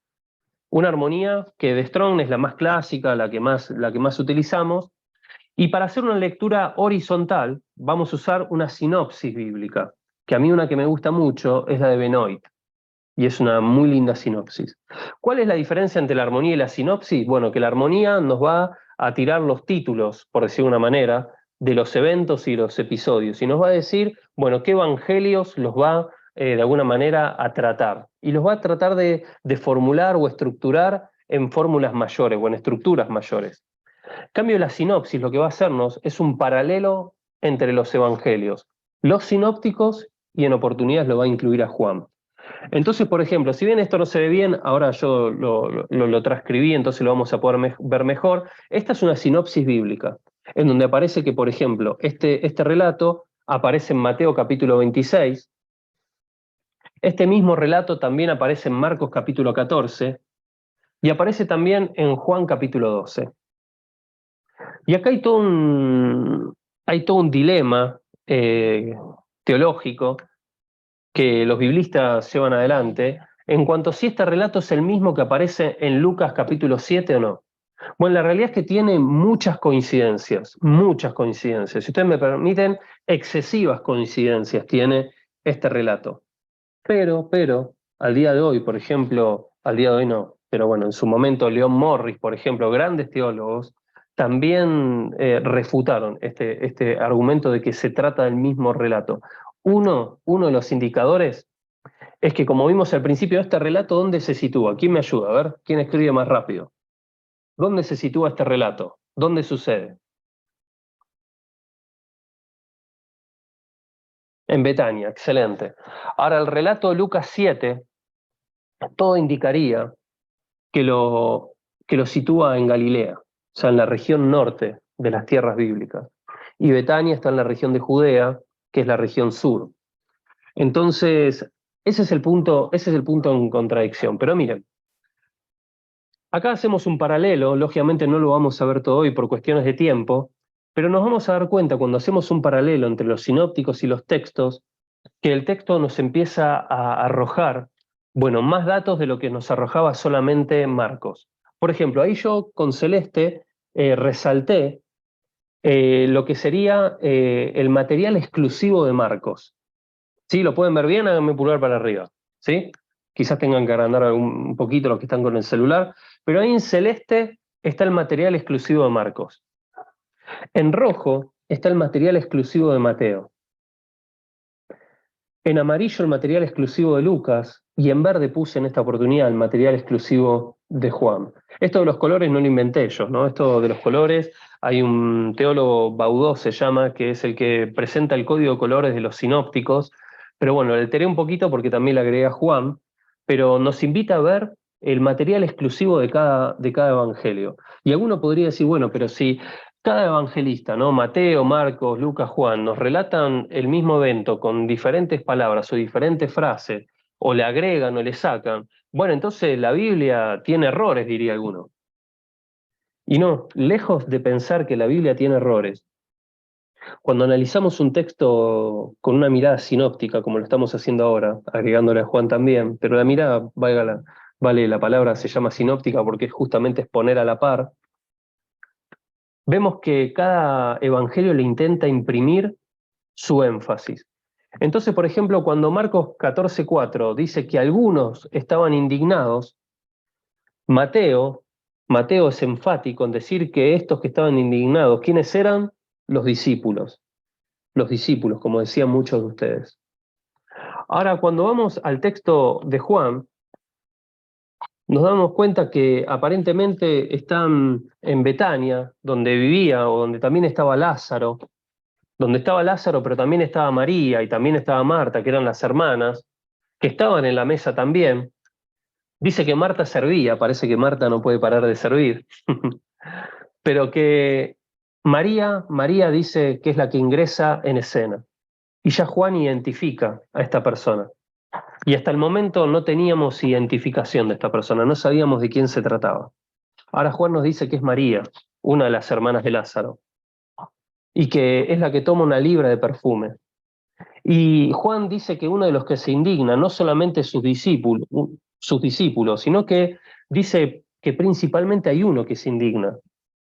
A: Una armonía que de Strong es la más clásica, la que más utilizamos. Y para hacer una lectura horizontal, vamos a usar una sinopsis bíblica, que a mí una que me gusta mucho es la de Benoit, y es una muy linda sinopsis. ¿Cuál es la diferencia entre la armonía y la sinopsis? Bueno, que la armonía nos va a tirar los títulos, por decir de una manera, de los eventos y los episodios, y nos va a decir, bueno, qué evangelios los va de alguna manera a tratar, y los va a tratar de formular o estructurar en fórmulas mayores o en estructuras mayores. En cambio, la sinopsis lo que va a hacernos es un paralelo entre los evangelios, los sinópticos, y en oportunidades lo va a incluir a Juan. Entonces, por ejemplo, si bien esto no se ve bien, ahora yo lo transcribí, entonces lo vamos a poder ver mejor. Esta es una sinopsis bíblica, en donde aparece que, por ejemplo, este relato aparece en Mateo capítulo 26, este mismo relato también aparece en Marcos capítulo 14, y aparece también en Juan capítulo 12. Y acá hay todo un dilema teológico que los biblistas llevan adelante en cuanto a si este relato es el mismo que aparece en Lucas capítulo 7 o no. Bueno, la realidad es que tiene muchas coincidencias, muchas coincidencias. Si ustedes me permiten, excesivas coincidencias tiene este relato. Pero, al día de hoy, por ejemplo, al día de hoy no, pero bueno, en su momento Leon Morris, por ejemplo, grandes teólogos, también refutaron este argumento de que se trata del mismo relato. Uno de los indicadores es que, como vimos al principio de este relato, ¿dónde se sitúa? ¿Quién me ayuda? A ver, ¿quién escribe más rápido? ¿Dónde se sitúa este relato? ¿Dónde sucede? En Betania, excelente. Ahora, el relato de Lucas 7, todo indicaría que lo sitúa en Galilea, o sea, en la región norte de las tierras bíblicas. Y Betania está en la región de Judea, que es la región sur. Entonces, ese es el punto en contradicción. Pero miren, acá hacemos un paralelo, lógicamente no lo vamos a ver todo hoy por cuestiones de tiempo, pero nos vamos a dar cuenta cuando hacemos un paralelo entre los sinópticos y los textos, que el texto nos empieza a arrojar, bueno, más datos de lo que nos arrojaba solamente Marcos. Por ejemplo, ahí yo con celeste resalté lo que sería el material exclusivo de Marcos. ¿Sí? ¿Lo pueden ver bien? Háganme pulgar para arriba. ¿Sí? Quizás tengan que agrandar un poquito los que están con el celular, pero ahí en celeste está el material exclusivo de Marcos. En rojo está el material exclusivo de Mateo. En amarillo el material exclusivo de Lucas, y en verde puse en esta oportunidad el material exclusivo de Juan. Esto de los colores no lo inventé yo, ¿no? Esto de los colores, hay un teólogo, Baudó se llama, que es el que presenta el código de colores de los sinópticos, pero bueno, le alteré un poquito porque también le agregué a Juan, pero nos invita a ver el material exclusivo de cada evangelio. Y alguno podría decir, bueno, pero si cada evangelista, ¿no? Mateo, Marcos, Lucas, Juan, nos relatan el mismo evento con diferentes palabras o diferentes frases o le agregan o le sacan. Bueno, entonces la Biblia tiene errores, diría alguno. Y no, lejos de pensar que la Biblia tiene errores, cuando analizamos un texto con una mirada sinóptica, como lo estamos haciendo ahora, agregándole a Juan también, pero la mirada, vale la palabra, se llama sinóptica porque justamente es poner a la par, vemos que cada evangelio le intenta imprimir su énfasis. Entonces, por ejemplo, cuando Marcos 14:4 dice que algunos estaban indignados, Mateo, Mateo es enfático en decir que estos que estaban indignados, ¿quiénes eran? Los discípulos. Los discípulos, como decían muchos de ustedes. Ahora, cuando vamos al texto de Juan, nos damos cuenta que aparentemente están en Betania, donde vivía o donde también estaba Lázaro, pero también estaba María y también estaba Marta, que eran las hermanas, que estaban en la mesa también. Dice que Marta servía, parece que Marta no puede parar de servir, pero que María dice que es la que ingresa en escena. Y ya Juan identifica a esta persona. Y hasta el momento no teníamos identificación de esta persona, no sabíamos de quién se trataba. Ahora Juan nos dice que es María, una de las hermanas de Lázaro, y que es la que toma una libra de perfume. Y Juan dice que uno de los que se indigna, no solamente sus discípulos, sino que dice que principalmente hay uno que se indigna.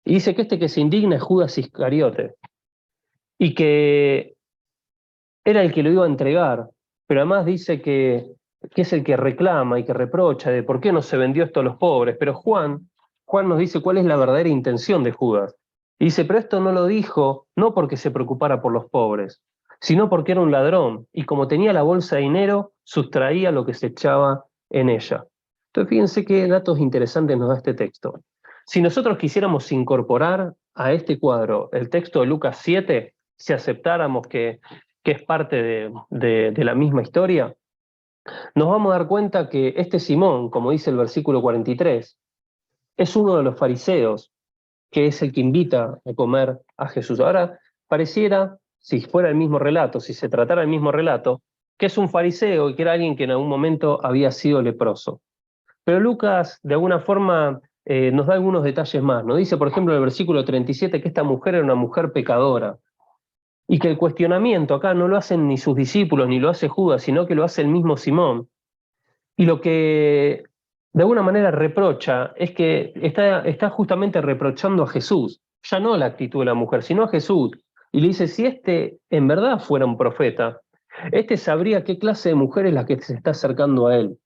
A: Y dice que este que se indigna es Judas Iscariote, y que era el que lo iba a entregar, pero además dice que es el que reclama y que reprocha de por qué no se vendió esto a los pobres. Pero Juan nos dice cuál es la verdadera intención de Judas. Y dice, pero esto no lo dijo no porque se preocupara por los pobres, sino porque era un ladrón y como tenía la bolsa de dinero, sustraía lo que se echaba en ella. Entonces fíjense qué datos interesantes nos da este texto. Si nosotros quisiéramos incorporar a este cuadro el texto de Lucas 7, si aceptáramos que es parte de la misma historia, nos vamos a dar cuenta que este Simón, como dice el versículo 43, es uno de los fariseos, que es el que invita a comer a Jesús. Ahora, pareciera, si fuera el mismo relato, si se tratara el mismo relato, que es un fariseo y que era alguien que en algún momento había sido leproso. Pero Lucas, de alguna forma, nos da algunos detalles más. Nos dice, por ejemplo, en el versículo 37, que esta mujer era una mujer pecadora. Y que el cuestionamiento acá no lo hacen ni sus discípulos, ni lo hace Judas, sino que lo hace el mismo Simón. Y lo que de alguna manera reprocha es que está justamente reprochando a Jesús, ya no la actitud de la mujer, sino a Jesús. Y le dice, si este en verdad fuera un profeta, este sabría qué clase de mujer es la que se está acercando a él.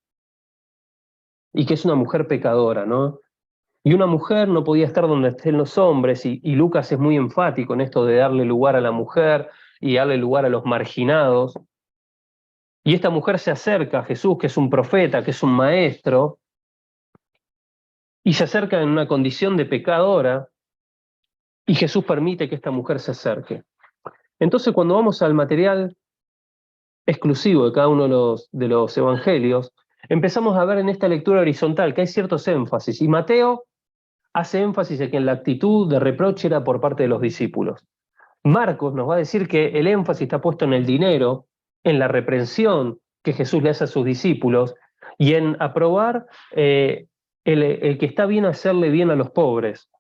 A: Y que es una mujer pecadora, ¿no? Y una mujer no podía estar donde estén los hombres, y Lucas es muy enfático en esto de darle lugar a la mujer y darle lugar a los marginados. Y esta mujer se acerca a Jesús, que es un profeta, que es un maestro, y se acerca en una condición de pecadora, y Jesús permite que esta mujer se acerque. Entonces, cuando vamos al material exclusivo de cada uno de los evangelios, empezamos a ver en esta lectura horizontal que hay ciertos énfasis, y Mateo hace énfasis en que la actitud de reproche era por parte de los discípulos. Marcos nos va a decir que el énfasis está puesto en el dinero, en la reprensión que Jesús le hace a sus discípulos y en aprobar el que está bien hacerle bien a los pobres.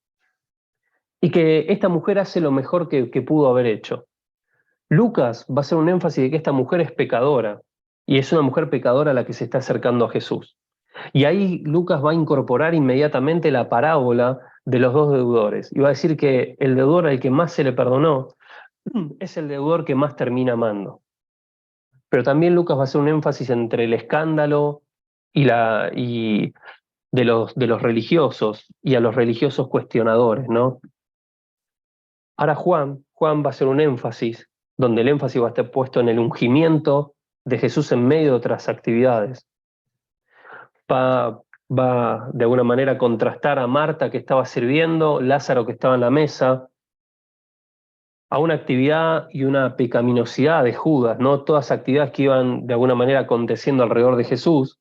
A: Y que esta mujer hace lo mejor que pudo haber hecho. Lucas va a hacer un énfasis de que esta mujer es pecadora y es una mujer pecadora a la que se está acercando a Jesús. Y ahí Lucas va a incorporar inmediatamente la parábola de los dos deudores. Y va a decir que el deudor al que más se le perdonó es el deudor que más termina amando. Pero también Lucas va a hacer un énfasis entre el escándalo y de los religiosos y a los religiosos cuestionadores, ¿no? Ahora Juan va a hacer un énfasis, donde el énfasis va a estar puesto en el ungimiento de Jesús en medio de otras actividades. Va de alguna manera a contrastar a Marta que estaba sirviendo, Lázaro que estaba en la mesa, a una actividad y una pecaminosidad de Judas, ¿no? Todas actividades que iban de alguna manera aconteciendo alrededor de Jesús.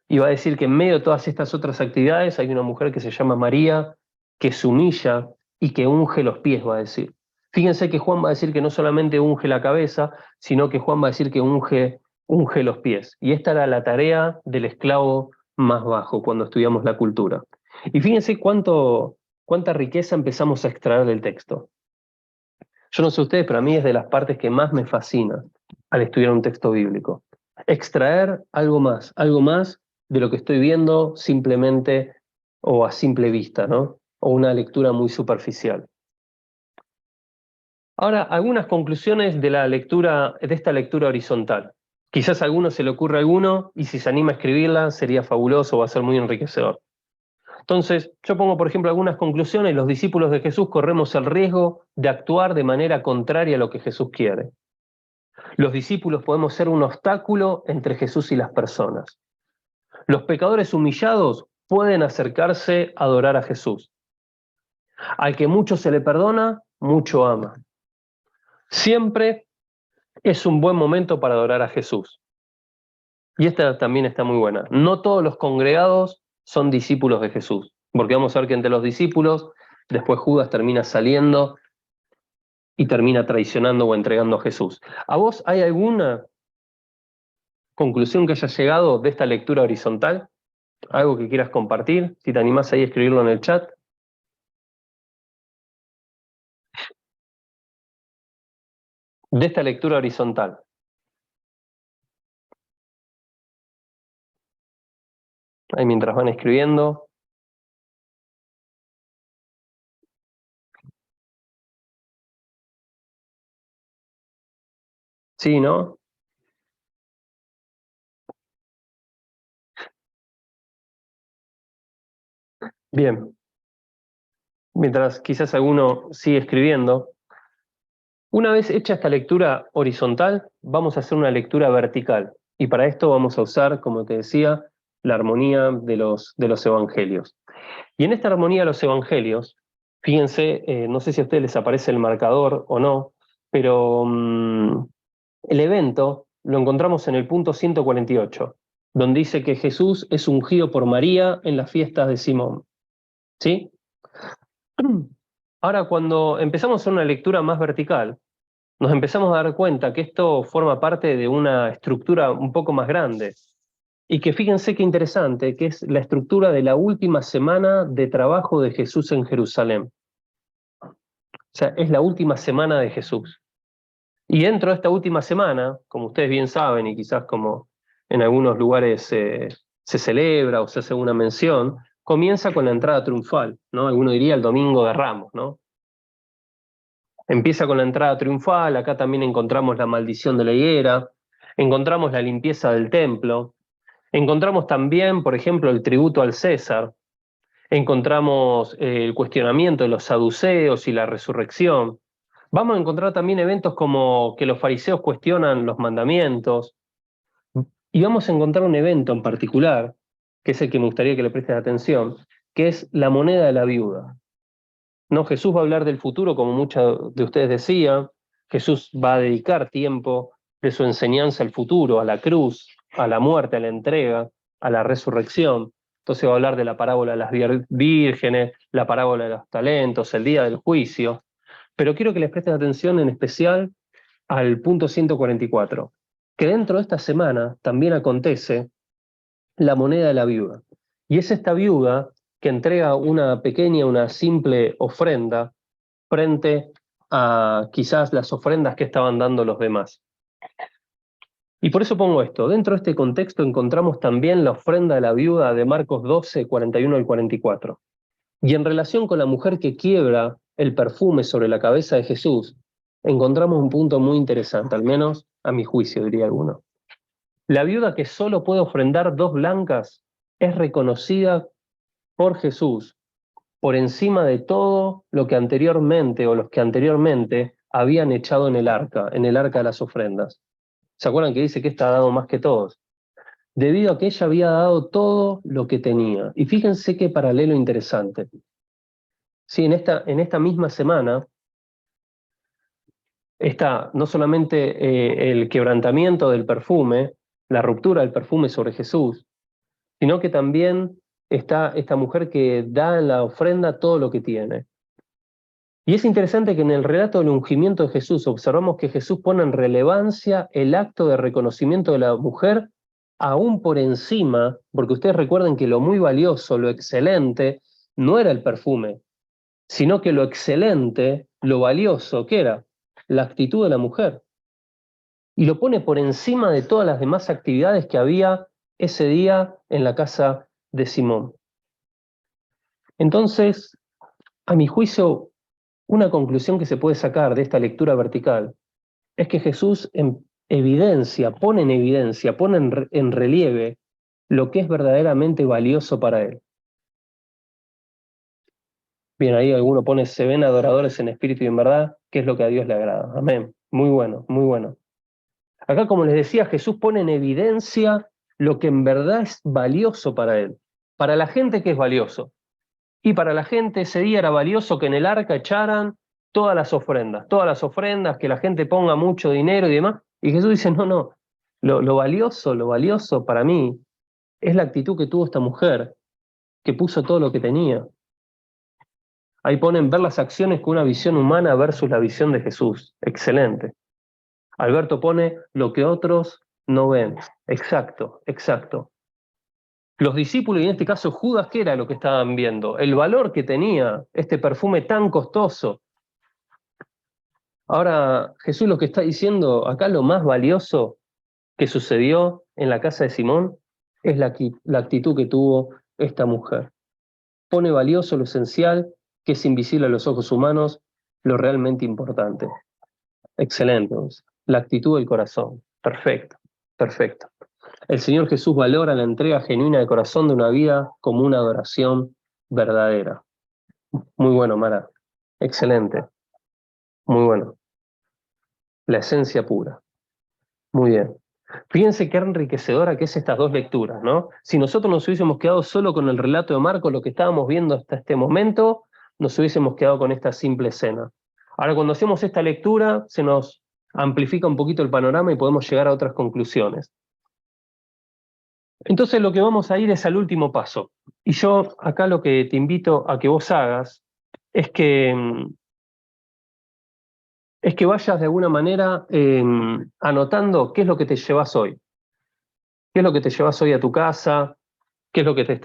A: Y va a decir que en medio de todas estas otras actividades hay una mujer que se llama María, que se humilla y que unge los pies, va a decir. Fíjense que Juan va a decir que no solamente unge la cabeza, sino que Juan va a decir que unge unge los pies. Y esta era la tarea del esclavo más bajo cuando estudiamos la cultura. Y fíjense cuánta riqueza empezamos a extraer del texto. Yo no sé ustedes, pero a mí es de las partes que más me fascina al estudiar un texto bíblico. Extraer algo más de lo que estoy viendo simplemente o a simple vista, ¿no? O una lectura muy superficial. Ahora, algunas conclusiones de esta lectura horizontal. Quizás a alguno se le ocurre alguno, y si se anima a escribirla, sería fabuloso, va a ser muy enriquecedor. Entonces, yo pongo, por ejemplo, algunas conclusiones. Los discípulos de Jesús corremos el riesgo de actuar de manera contraria a lo que Jesús quiere. Los discípulos podemos ser un obstáculo entre Jesús y las personas. Los pecadores humillados pueden acercarse a adorar a Jesús. Al que mucho se le perdona, mucho ama. Siempre es un buen momento para adorar a Jesús. Y esta también está muy buena. No todos los congregados son discípulos de Jesús, porque vamos a ver que entre los discípulos, después Judas termina saliendo y termina traicionando o entregando a Jesús. ¿A vos hay alguna conclusión que haya llegado de esta lectura horizontal? ¿Algo que quieras compartir? Si te animás ahí a escribirlo en el chat. De esta lectura horizontal. Ahí mientras van escribiendo. Sí, ¿no? Bien. Mientras quizás alguno sigue escribiendo. Una vez hecha esta lectura horizontal, vamos a hacer una lectura vertical. Y para esto vamos a usar, como te decía, la armonía de los evangelios. Y en esta armonía de los evangelios, fíjense, no sé si a ustedes les aparece el marcador o no, pero el evento lo encontramos en el punto 148, donde dice que Jesús es ungido por María en las fiestas de Simón. ¿Sí? Ahora, cuando empezamos a hacer una lectura más vertical, nos empezamos a dar cuenta que esto forma parte de una estructura un poco más grande. Y que fíjense qué interesante, que es la estructura de la última semana de trabajo de Jesús en Jerusalén. O sea, es la última semana de Jesús. Y dentro de esta última semana, como ustedes bien saben, y quizás como en algunos lugares se celebra o se hace una mención, comienza con la entrada triunfal, ¿no? Alguno diría el Domingo de Ramos, ¿no? Empieza con la entrada triunfal, acá también encontramos la maldición de la higuera, encontramos la limpieza del templo, encontramos también, por ejemplo, el tributo al César, encontramos el cuestionamiento de los saduceos y la resurrección. Vamos a encontrar también eventos como que los fariseos cuestionan los mandamientos, y vamos a encontrar un evento en particular, que es el que me gustaría que le prestes atención, que es la moneda de la viuda. No, Jesús va a hablar del futuro, como muchos de ustedes decían. Jesús va a dedicar tiempo de su enseñanza al futuro, a la cruz, a la muerte, a la entrega, a la resurrección. Entonces va a hablar de la parábola de las vírgenes, la parábola de los talentos, el día del juicio. Pero quiero que les presten atención en especial al punto 144, que dentro de esta semana también acontece la moneda de la viuda. Y es esta viuda que entrega una pequeña, una simple ofrenda frente a quizás las ofrendas que estaban dando los demás. Y por eso pongo esto. Dentro de este contexto encontramos también la ofrenda de la viuda de Marcos 12, 41 al 44. Y en relación con la mujer que quiebra el perfume sobre la cabeza de Jesús, encontramos un punto muy interesante, al menos a mi juicio, diría alguno. La viuda que solo puede ofrendar 2 blancas es reconocida por Jesús por encima de todo lo que anteriormente o los que anteriormente habían echado en el arca de las ofrendas. ¿Se acuerdan que dice que esta ha dado más que todos? Debido a que ella había dado todo lo que tenía. Y fíjense qué paralelo interesante. Sí, en esta misma semana está no solamente el quebrantamiento del perfume, la ruptura del perfume sobre Jesús, sino que también está esta mujer que da en la ofrenda todo lo que tiene. Y es interesante que en el relato del ungimiento de Jesús observamos que Jesús pone en relevancia el acto de reconocimiento de la mujer aún por encima, porque ustedes recuerden que lo muy valioso, lo excelente, no era el perfume, sino que lo excelente, lo valioso, ¿qué era? La actitud de la mujer. Y lo pone por encima de todas las demás actividades que había ese día en la casa de Simón. Entonces, a mi juicio, una conclusión que se puede sacar de esta lectura vertical es que Jesús pone en evidencia, pone en relieve lo que es verdaderamente valioso para él. Bien, ahí alguno pone, se ven adoradores en espíritu y en verdad, que es lo que a Dios le agrada. Amén. Muy bueno, muy bueno. Acá, como les decía, Jesús pone en evidencia lo que en verdad es valioso para él. Para la gente, ¿qué es valioso? Y para la gente ese día era valioso que en el arca echaran todas las ofrendas, que la gente ponga mucho dinero y demás. Y Jesús dice, no, no, lo valioso para mí es la actitud que tuvo esta mujer, que puso todo lo que tenía. Ahí ponen ver las acciones con una visión humana versus la visión de Jesús. Excelente. Alberto pone lo que otros no ven. Exacto, exacto. Los discípulos, y en este caso Judas, ¿qué era lo que estaban viendo? El valor que tenía este perfume tan costoso. Ahora, Jesús lo que está diciendo acá, lo más valioso que sucedió en la casa de Simón, es la actitud que tuvo esta mujer. Pone valioso lo esencial, que es invisible a los ojos humanos, lo realmente importante. Excelente. La actitud del corazón. Perfecto, perfecto. El Señor Jesús valora la entrega genuina de corazón de una vida como una adoración verdadera. Muy bueno, Mara. Excelente. Muy bueno. La esencia pura. Muy bien. Fíjense qué enriquecedora que es estas dos lecturas, ¿no? Si nosotros nos hubiésemos quedado solo con el relato de Marcos, lo que estábamos viendo hasta este momento, nos hubiésemos quedado con esta simple escena. Ahora, cuando hacemos esta lectura, se nos amplifica un poquito el panorama y podemos llegar a otras conclusiones. Entonces, lo que vamos a ir es al último paso. Y yo acá lo que te invito a que vos hagas es que vayas de alguna manera anotando qué es lo que te llevas hoy. ¿Qué es lo que te llevas hoy a tu casa? ¿Qué es lo que qué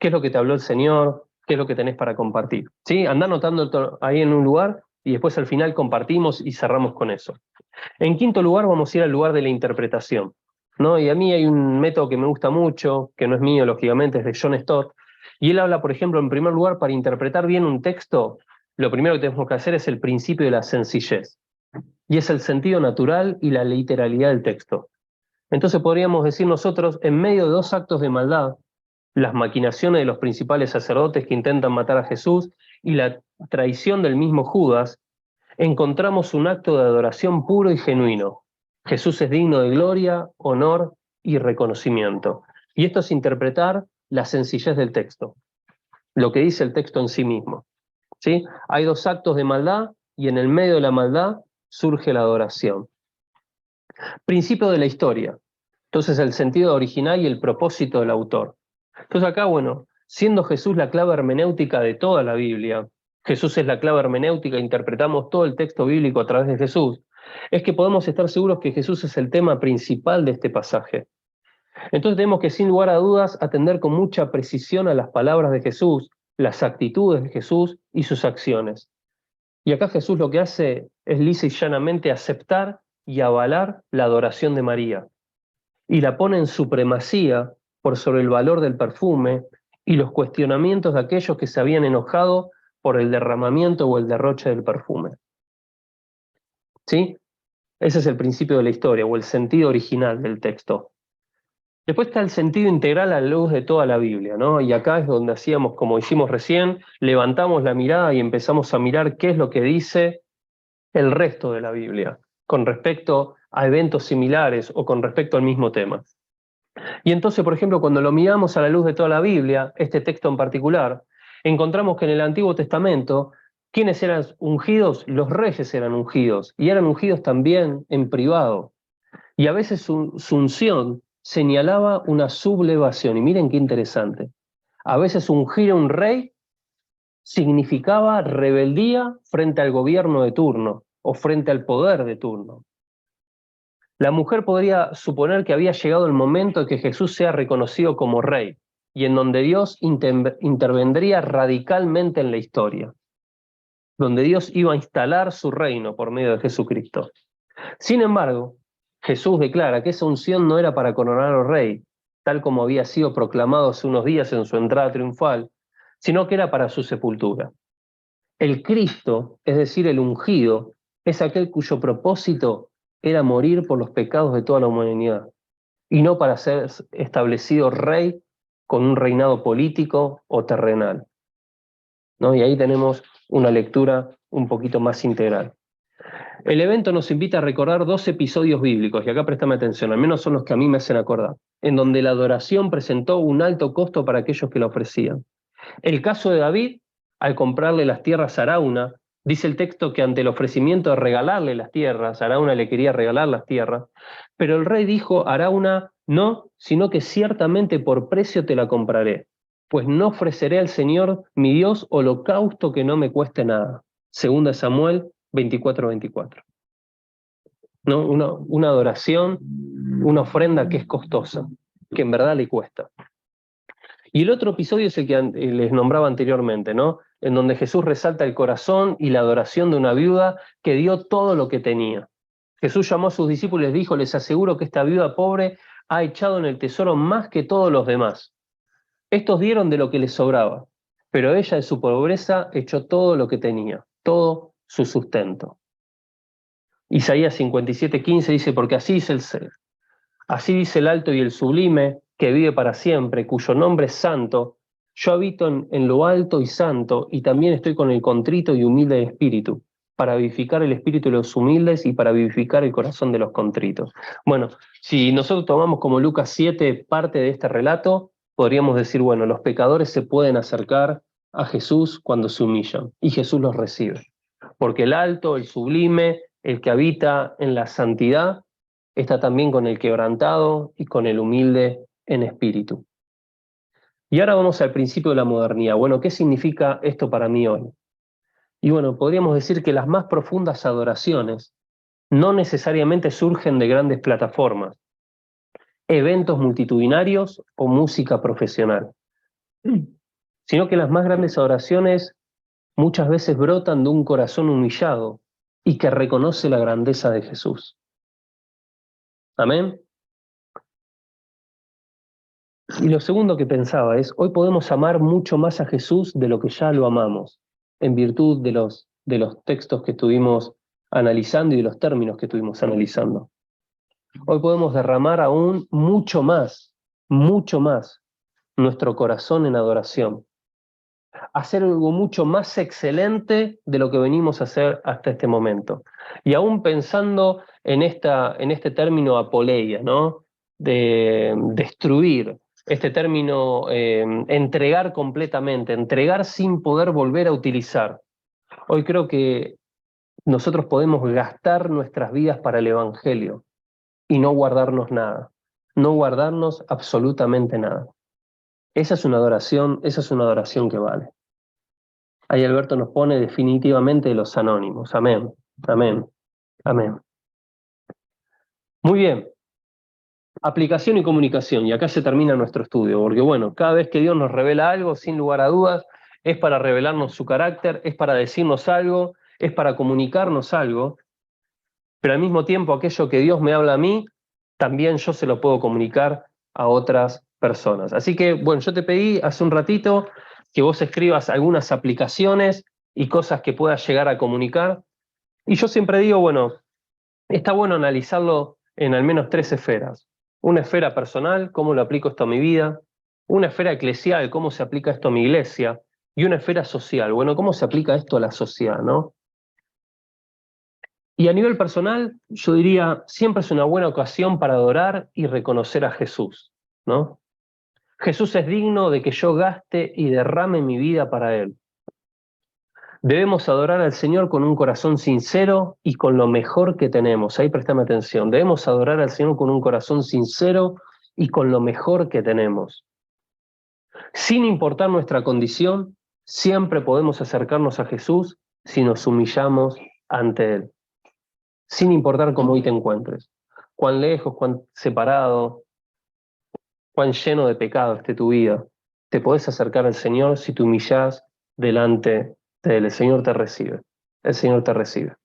A: es lo que te habló el Señor? ¿Qué es lo que tenés para compartir? ¿Sí? Andá anotando ahí en un lugar y después al final compartimos y cerramos con eso. En quinto lugar vamos a ir al lugar de la interpretación, ¿no? Y a mí hay un método que me gusta mucho, que no es mío, lógicamente, es de John Stott, y él habla, por ejemplo, en primer lugar, para interpretar bien un texto, lo primero que tenemos que hacer es el principio de la sencillez, y es el sentido natural y la literalidad del texto. Entonces podríamos decir nosotros, en medio de dos actos de maldad, las maquinaciones de los principales sacerdotes que intentan matar a Jesús y la traición del mismo Judas, encontramos un acto de adoración puro y genuino. Jesús es digno de gloria, honor y reconocimiento. Y esto es interpretar la sencillez del texto, lo que dice el texto en sí mismo. ¿Sí? Hay dos actos de maldad y en el medio de la maldad surge la adoración. Principio de la historia. Entonces el sentido original y el propósito del autor. Entonces acá, bueno, siendo Jesús la clave hermenéutica de toda la Biblia, Jesús es la clave hermenéutica, interpretamos todo el texto bíblico a través de Jesús, es que podemos estar seguros que Jesús es el tema principal de este pasaje. Entonces tenemos que, sin lugar a dudas, atender con mucha precisión a las palabras de Jesús, las actitudes de Jesús y sus acciones. Y acá Jesús lo que hace es lisa y llanamente aceptar y avalar la adoración de María, y la pone en supremacía por sobre el valor del perfume y los cuestionamientos de aquellos que se habían enojado por el derramamiento o el derroche del perfume. ¿Sí? Ese es el principio de la historia, o el sentido original del texto. Después está el sentido integral a la luz de toda la Biblia, ¿no? Y acá es donde hacíamos, como hicimos recién, levantamos la mirada y empezamos a mirar qué es lo que dice el resto de la Biblia con respecto a eventos similares o con respecto al mismo tema. Y entonces, por ejemplo, cuando lo miramos a la luz de toda la Biblia, este texto en particular, encontramos que en el Antiguo Testamento, ¿quiénes eran ungidos? Los reyes eran ungidos, y eran ungidos también en privado. Y a veces su unción señalaba una sublevación, y miren qué interesante. A veces ungir a un rey significaba rebeldía frente al gobierno de turno o frente al poder de turno. La mujer podría suponer que había llegado el momento de que Jesús sea reconocido como rey y en donde Dios intervendría radicalmente en la historia, donde Dios iba a instalar su reino por medio de Jesucristo. Sin embargo, Jesús declara que esa unción no era para coronarlo rey, tal como había sido proclamado hace unos días en su entrada triunfal, sino que era para su sepultura. El Cristo, es decir, el ungido, es aquel cuyo propósito era morir por los pecados de toda la humanidad, y no para ser establecido rey con un reinado político o terrenal, ¿no? Y ahí tenemos una lectura un poquito más integral. El evento nos invita a recordar 2 episodios bíblicos, y acá préstame atención, al menos son los que a mí me hacen acordar, en donde la adoración presentó un alto costo para aquellos que la ofrecían. El caso de David, al comprarle las tierras a Arauna, dice el texto que ante el ofrecimiento de regalarle las tierras, Arauna le quería regalar las tierras, pero el rey dijo a Arauna, no, sino que ciertamente por precio te la compraré, pues no ofreceré al Señor mi Dios holocausto que no me cueste nada. Segunda Samuel 24:24. ¿No? Una adoración, una ofrenda que es costosa, que en verdad le cuesta. Y el otro episodio es el que les nombraba anteriormente, ¿no? En donde Jesús resalta el corazón y la adoración de una viuda que dio todo lo que tenía. Jesús llamó a sus discípulos y les dijo, les aseguro que esta viuda pobre ha echado en el tesoro más que todos los demás. Estos dieron de lo que les sobraba, pero ella de su pobreza echó todo lo que tenía, todo su sustento. Isaías 57:15 dice, porque así dice el alto y el sublime, que vive para siempre, cuyo nombre es santo. Yo habito en lo alto y santo, y también estoy con el contrito y humilde de espíritu, para vivificar el espíritu de los humildes y para vivificar el corazón de los contritos. Bueno, si nosotros tomamos como Lucas 7 parte de este relato, podríamos decir, bueno, los pecadores se pueden acercar a Jesús cuando se humillan, y Jesús los recibe. Porque el alto, el sublime, el que habita en la santidad, está también con el quebrantado y con el humilde en espíritu. Y ahora vamos al principio de la modernidad. Bueno, ¿qué significa esto para mí hoy? Y bueno, podríamos decir que las más profundas adoraciones no necesariamente surgen de grandes plataformas, eventos multitudinarios o música profesional, sino que las más grandes adoraciones muchas veces brotan de un corazón humillado y que reconoce la grandeza de Jesús. Amén. Y lo segundo que pensaba es, hoy podemos amar mucho más a Jesús de lo que ya lo amamos, en virtud de los textos que estuvimos analizando y de los términos que estuvimos analizando. Hoy podemos derramar aún mucho más, nuestro corazón en adoración. Hacer algo mucho más excelente de lo que venimos a hacer hasta este momento. Y aún pensando en este término apoleia, ¿no? De destruir, este término entregar completamente, entregar sin poder volver a utilizar. Hoy creo que nosotros podemos gastar nuestras vidas para el Evangelio y no guardarnos nada, no guardarnos absolutamente nada. Esa es una adoración que vale. Ahí Alberto nos pone definitivamente los anónimos. Amén, amén, amén. Muy bien. Aplicación y comunicación, y acá se termina nuestro estudio, porque bueno, cada vez que Dios nos revela algo, sin lugar a dudas, es para revelarnos su carácter, es para decirnos algo, es para comunicarnos algo, pero al mismo tiempo aquello que Dios me habla a mí, también yo se lo puedo comunicar a otras personas. Así que, bueno, yo te pedí hace un ratito que vos escribas algunas aplicaciones y cosas que puedas llegar a comunicar, y yo siempre digo, bueno, está bueno analizarlo en al menos 3 esferas. Una esfera personal, cómo lo aplico esto a mi vida. Una esfera eclesial, cómo se aplica esto a mi iglesia. Y una esfera social, bueno, cómo se aplica esto a la sociedad, ¿no? Y a nivel personal, yo diría, siempre es una buena ocasión para adorar y reconocer a Jesús, ¿no? Jesús es digno de que yo gaste y derrame mi vida para Él. Debemos adorar al Señor con un corazón sincero y con lo mejor que tenemos. Ahí préstame atención. Debemos adorar al Señor con un corazón sincero y con lo mejor que tenemos. Sin importar nuestra condición, Siempre podemos acercarnos a Jesús si nos humillamos ante Él, sin importar cómo hoy te encuentres, cuán lejos, cuán separado, cuán lleno de pecado esté tu vida. Te podés acercar al Señor si te humillás delante de Él. El Señor te recibe. El Señor te recibe.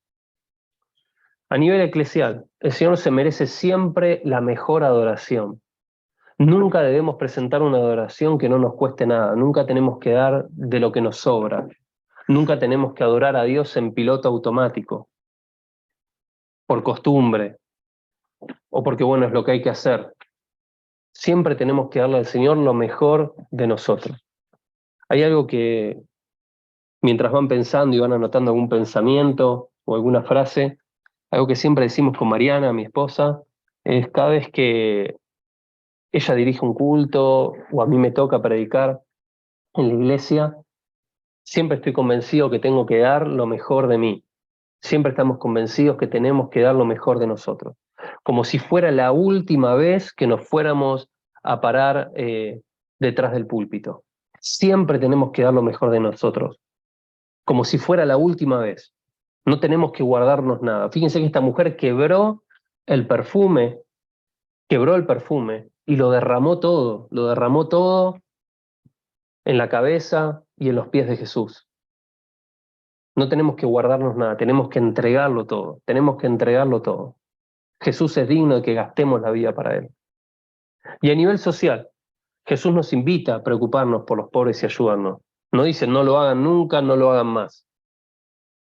A: A nivel eclesial, el Señor se merece siempre la mejor adoración. Nunca debemos presentar una adoración que no nos cueste nada. Nunca tenemos que dar de lo que nos sobra. Nunca tenemos que adorar a Dios en piloto automático, por costumbre, o porque, bueno, es lo que hay que hacer. Siempre tenemos que darle al Señor lo mejor de nosotros. Hay algo que, mientras van pensando y van anotando algún pensamiento o alguna frase, algo que siempre decimos con Mariana, mi esposa, es cada vez que ella dirige un culto o a mí me toca predicar en la iglesia, siempre estoy convencido que tengo que dar lo mejor de mí. Siempre estamos convencidos que tenemos que dar lo mejor de nosotros. Como si fuera la última vez que nos fuéramos a parar detrás del púlpito. Siempre tenemos que dar lo mejor de nosotros. Como si fuera la última vez. No tenemos que guardarnos nada. Fíjense que esta mujer quebró el perfume y lo derramó todo en la cabeza y en los pies de Jesús. No tenemos que guardarnos nada, tenemos que entregarlo todo. Jesús es digno de que gastemos la vida para Él. Y a nivel social, Jesús nos invita a preocuparnos por los pobres y ayudarnos. No dice no lo hagan nunca, no lo hagan más.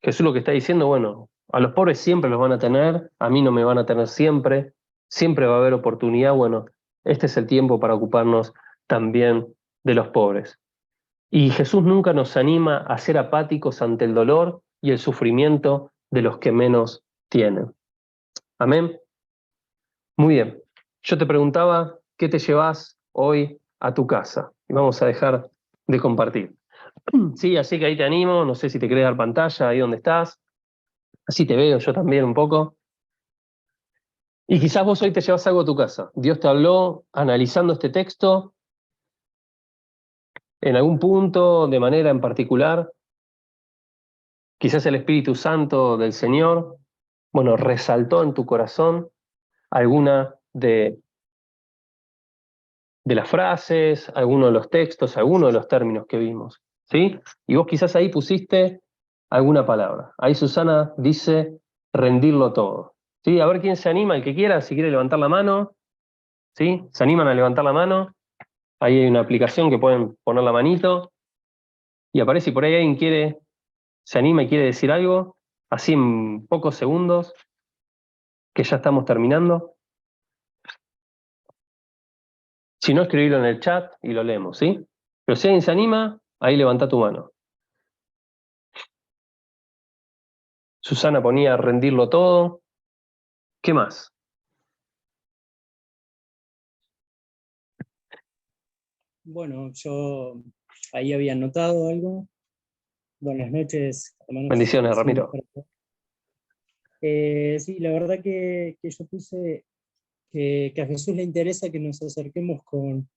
A: Jesús lo que está diciendo, bueno, a los pobres siempre los van a tener, a mí no me van a tener siempre, siempre va a haber oportunidad, bueno, este es el tiempo para ocuparnos también de los pobres. Y Jesús nunca nos anima a ser apáticos ante el dolor y el sufrimiento de los que menos tienen. Amén. Muy bien. Yo te preguntaba, ¿qué te llevas hoy a tu casa? Y vamos a dejar de compartir. Sí, así que ahí te animo, no sé si te querés dar pantalla ahí donde estás, así te veo yo también un poco. Y quizás vos hoy te llevas algo a tu casa. Dios te habló analizando este texto en algún punto, de manera en particular. Quizás el Espíritu Santo del Señor, bueno, resaltó en tu corazón alguna de las frases, alguno de los textos, alguno de los términos que vimos, ¿sí? Y vos quizás ahí pusiste alguna palabra. Ahí Susana dice rendirlo todo, ¿sí? A ver quién se anima, el que quiera, si quiere levantar la mano, ¿sí? ¿Se animan a levantar la mano? Ahí hay una aplicación que pueden poner la manito y aparece, y por ahí alguien se anima y quiere decir algo, así en pocos segundos, que ya estamos terminando. Si no, escribirlo en el chat y lo leemos, ¿sí? Pero si alguien se anima, ahí levanta tu mano. Susana ponía rendirlo todo. ¿Qué más?
B: Bueno, yo ahí había anotado algo. Buenas noches, hermanos.
A: Bendiciones, Ramiro.
B: Sí, la verdad que yo puse que a Jesús le interesa que nos acerquemos con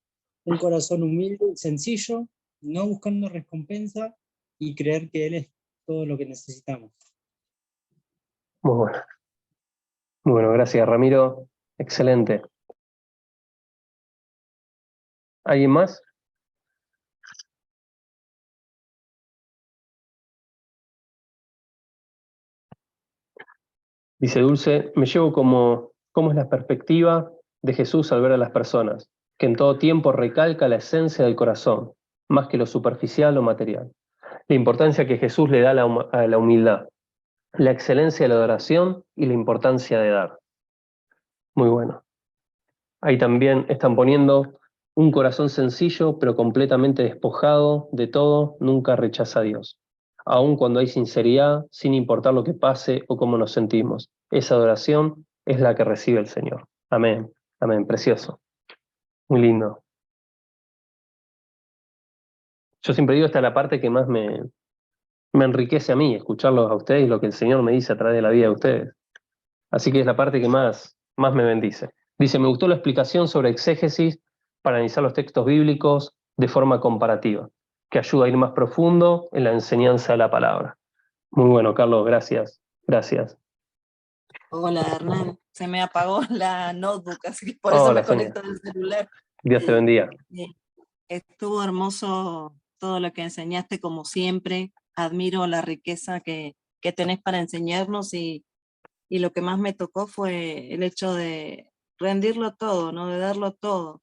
B: un corazón humilde y sencillo, no buscando recompensa y creer que Él es todo lo que necesitamos.
A: Muy bueno. Muy bueno, gracias, Ramiro. Excelente. ¿Alguien más? Dice Dulce, me llevo cómo es la perspectiva de Jesús al ver a las personas, que en todo tiempo recalca la esencia del corazón, más que lo superficial o material. La importancia que Jesús le da a la humildad, la excelencia de la adoración y la importancia de dar. Muy bueno. Ahí también están poniendo un corazón sencillo, pero completamente despojado de todo, nunca rechaza a Dios. Aun cuando hay sinceridad, sin importar lo que pase o cómo nos sentimos. Esa adoración es la que recibe el Señor. Amén. Amén. Precioso. Muy lindo. Yo siempre digo, esta es la parte que más me enriquece a mí, escucharlos a ustedes y lo que el Señor me dice a través de la vida de ustedes. Así que es la parte que más me bendice. Dice, me gustó la explicación sobre exégesis para analizar los textos bíblicos de forma comparativa. que ayuda a ir más profundo en la enseñanza de la palabra. Muy bueno, Carlos, gracias. Gracias.
C: Hola, Hernán. Se me apagó la notebook, así que por eso
A: Hola,
C: me
A: Sonia.
C: conecto al celular.
A: Dios te bendiga.
C: Estuvo hermoso todo lo que enseñaste, como siempre. Admiro la riqueza que tenés para enseñarnos y lo que más me tocó fue el hecho de rendirlo todo, ¿no? De darlo todo.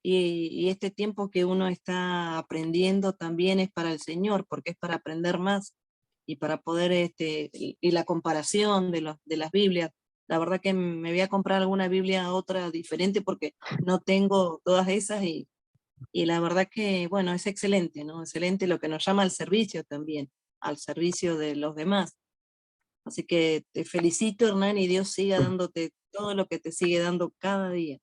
C: Y este tiempo que uno está aprendiendo también es para el Señor, porque es para aprender más y para poder, y la comparación de las Biblias. La verdad que me voy a comprar alguna Biblia, otra diferente, porque no tengo todas esas y la verdad que, bueno, es excelente, ¿no? Excelente lo que nos llama al servicio también, al servicio de los demás. Así que te felicito, Hernán, y Dios siga dándote todo lo que te sigue dando cada día.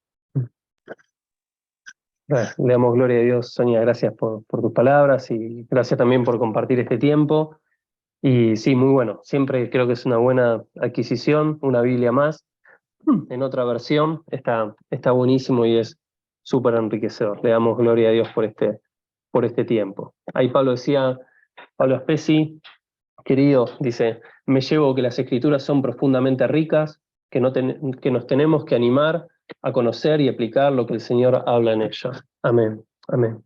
A: Le damos gloria a Dios, Sonia, gracias por tus palabras y gracias también por compartir este tiempo. Y sí, muy bueno, siempre creo que es una buena adquisición, una Biblia más, en otra versión, está buenísimo y es súper enriquecedor. Le damos gloria a Dios por este tiempo. Ahí Pablo Aspesi, querido, dice, me llevo que las escrituras son profundamente ricas, que nos tenemos que animar a conocer y aplicar lo que el Señor habla en ellas. Amén, amén.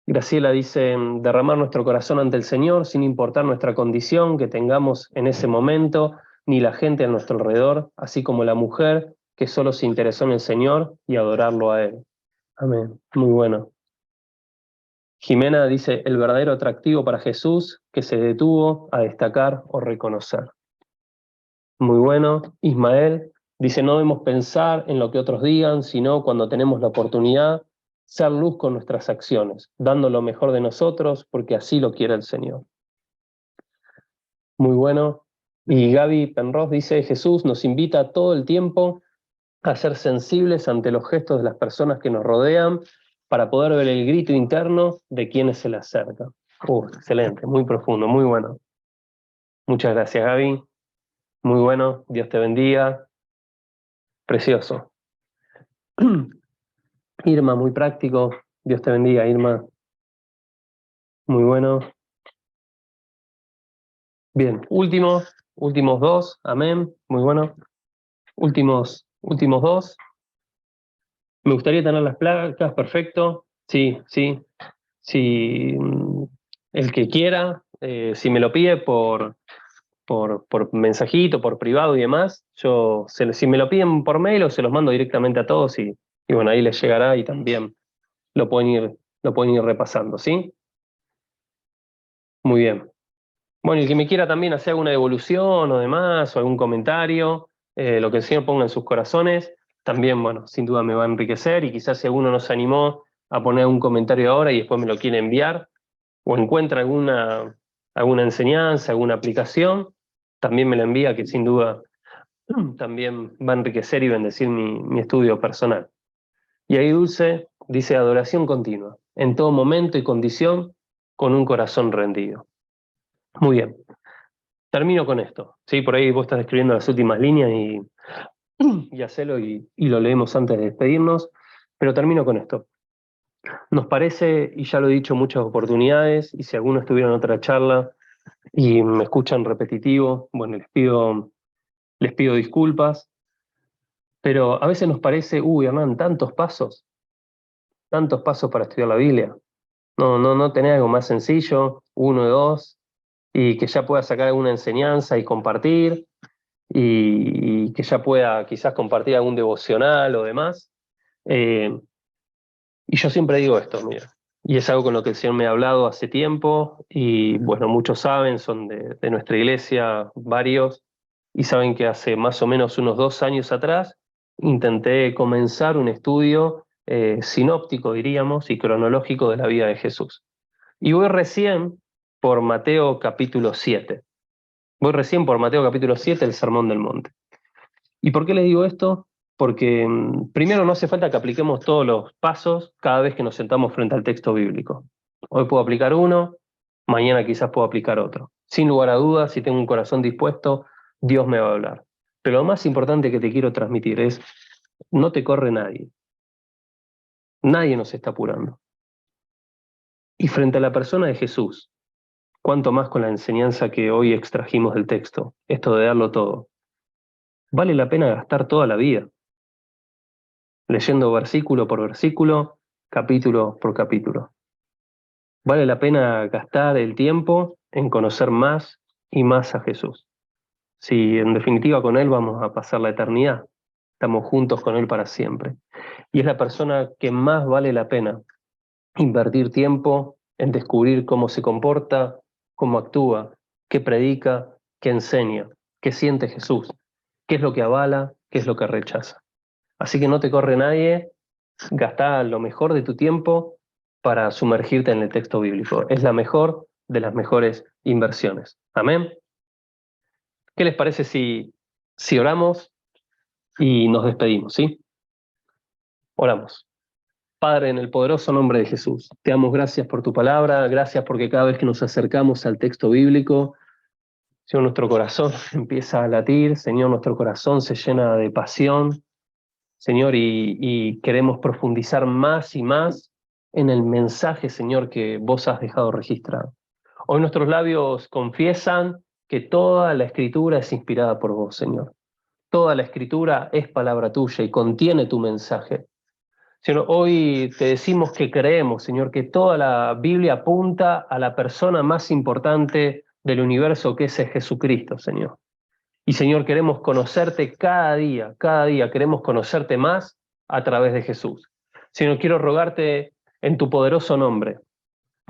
A: Graciela dice, derramar nuestro corazón ante el Señor sin importar nuestra condición que tengamos en ese momento, ni la gente a nuestro alrededor, así como la mujer que solo se interesó en el Señor y adorarlo a Él. Amén, muy bueno. Jimena dice, el verdadero atractivo para Jesús que se detuvo a destacar o reconocer. Muy bueno. Ismael dice, no debemos pensar en lo que otros digan, sino cuando tenemos la oportunidad, ser luz con nuestras acciones, dando lo mejor de nosotros, porque así lo quiere el Señor. Muy bueno. Y Gaby Penrose dice, Jesús nos invita todo el tiempo a ser sensibles ante los gestos de las personas que nos rodean para poder ver el grito interno de quienes se le acercan. Excelente, muy profundo, muy bueno. Muchas gracias, Gaby. Muy bueno, Dios te bendiga. Precioso. Irma, muy práctico. Dios te bendiga, Irma. Muy bueno. Bien, últimos dos. Amén. Muy bueno. Últimos dos. Me gustaría tener las placas, perfecto. Sí, sí. Si el que quiera, si me lo pide por mensajito, por privado y demás, si me lo piden por mail o se los mando directamente a todos y bueno, ahí les llegará y también lo pueden ir repasando, ¿sí? Muy bien. Bueno, y el que me quiera también hacer alguna devolución o demás, o algún comentario, lo que el Señor ponga en sus corazones, también, bueno, sin duda me va a enriquecer y quizás si alguno no se animó a poner un comentario ahora y después me lo quiere enviar, o encuentra alguna enseñanza, alguna aplicación, también me la envía, que sin duda también va a enriquecer y bendecir mi estudio personal. Y ahí Dulce dice adoración continua, en todo momento y condición, con un corazón rendido. Muy bien, termino con esto. ¿Sí? Por ahí vos estás escribiendo las últimas líneas y hacelo y lo leemos antes de despedirnos, pero termino con esto. Nos parece, y ya lo he dicho en muchas oportunidades, y si alguno estuviera en otra charla y me escuchan repetitivo, bueno, les pido disculpas, pero a veces nos parece, Hernán, tantos pasos para estudiar la Biblia. No tenés algo más sencillo, 1, 2, y que ya pueda sacar alguna enseñanza y compartir, y que ya pueda quizás compartir algún devocional o demás. Y yo siempre digo esto, mira, y es algo con lo que el Señor me ha hablado hace tiempo, y bueno, muchos saben, son de nuestra iglesia, varios, y saben que hace más o menos unos 2 años atrás intenté comenzar un estudio sinóptico, diríamos, y cronológico de la vida de Jesús. Y voy recién por Mateo capítulo 7. Voy recién por Mateo capítulo 7, el Sermón del Monte. ¿Y por qué les digo esto? Porque primero no hace falta que apliquemos todos los pasos cada vez que nos sentamos frente al texto bíblico. Hoy puedo aplicar uno, mañana quizás puedo aplicar otro. Sin lugar a dudas, si tengo un corazón dispuesto, Dios me va a hablar. Pero lo más importante que te quiero transmitir es, no te corre nadie. Nadie nos está apurando. Y frente a la persona de Jesús, cuánto más con la enseñanza que hoy extrajimos del texto, esto de darlo todo. Vale la pena gastar toda la vida, leyendo versículo por versículo, capítulo por capítulo. Vale la pena gastar el tiempo en conocer más y más a Jesús. Si en definitiva con Él vamos a pasar la eternidad, estamos juntos con Él para siempre. Y es la persona que más vale la pena invertir tiempo en descubrir cómo se comporta, cómo actúa, qué predica, qué enseña, qué siente Jesús, qué es lo que avala, qué es lo que rechaza. Así que no te corre nadie, gastá lo mejor de tu tiempo para sumergirte en el texto bíblico. Es la mejor de las mejores inversiones. Amén. ¿Qué les parece si oramos y nos despedimos, sí? Oramos. Padre, en el poderoso nombre de Jesús, te damos gracias por tu palabra, gracias porque cada vez que nos acercamos al texto bíblico, Señor, nuestro corazón empieza a latir, Señor, nuestro corazón se llena de pasión, Señor, y queremos profundizar más y más en el mensaje, Señor, que vos has dejado registrado. Hoy nuestros labios confiesan que toda la Escritura es inspirada por vos, Señor. Toda la Escritura es palabra tuya y contiene tu mensaje. Señor, hoy te decimos que creemos, Señor, que toda la Biblia apunta a la persona más importante del universo, que es Jesucristo, Señor. Y Señor, queremos conocerte cada día, queremos conocerte más a través de Jesús. Señor, quiero rogarte en tu poderoso nombre,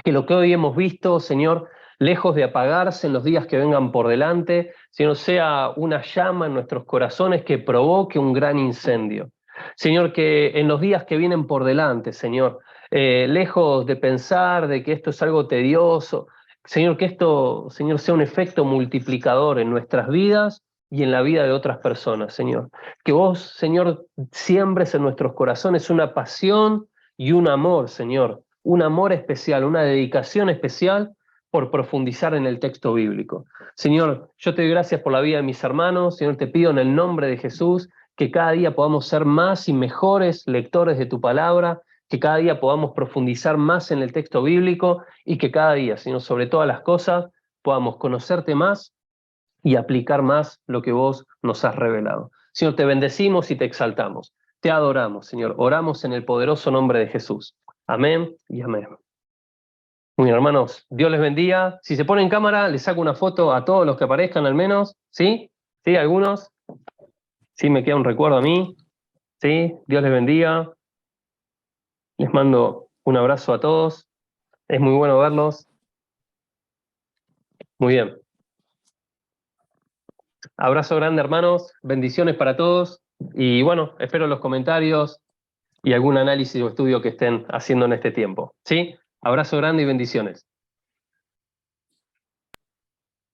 A: que lo que hoy hemos visto, Señor, lejos de apagarse en los días que vengan por delante, Señor, sea una llama en nuestros corazones que provoque un gran incendio. Señor, que en los días que vienen por delante, Señor, lejos de pensar de que esto es algo tedioso, Señor, que esto, Señor, sea un efecto multiplicador en nuestras vidas y en la vida de otras personas, Señor. Que vos, Señor, siembres en nuestros corazones una pasión y un amor, Señor, un amor especial, una dedicación especial por profundizar en el texto bíblico. Señor, yo te doy gracias por la vida de mis hermanos, Señor, te pido en el nombre de Jesús que cada día podamos ser más y mejores lectores de tu palabra, que cada día podamos profundizar más en el texto bíblico y que cada día, Señor, sobre todas las cosas, podamos conocerte más y aplicar más lo que vos nos has revelado. Señor, te bendecimos y te exaltamos. Te adoramos, Señor. Oramos en el poderoso nombre de Jesús. Amén y amén. Muy bien, hermanos, Dios les bendiga. Si se pone en cámara, les saco una foto a todos los que aparezcan al menos. ¿Sí? ¿Sí? ¿Algunos? Sí, me queda un recuerdo a mí. ¿Sí? Dios les bendiga. Les mando un abrazo a todos. Es muy bueno verlos. Muy bien. Abrazo grande, hermanos. Bendiciones para todos. Y bueno, espero los comentarios y algún análisis o estudio que estén haciendo en este tiempo. ¿Sí? Abrazo grande y bendiciones.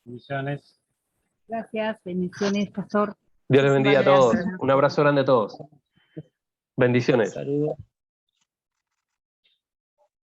D: Bendiciones.
E: Gracias, bendiciones, pastor.
A: Dios les bendiga a todos.
C: Gracias.
A: Un abrazo grande a todos. Bendiciones.
B: Saludos.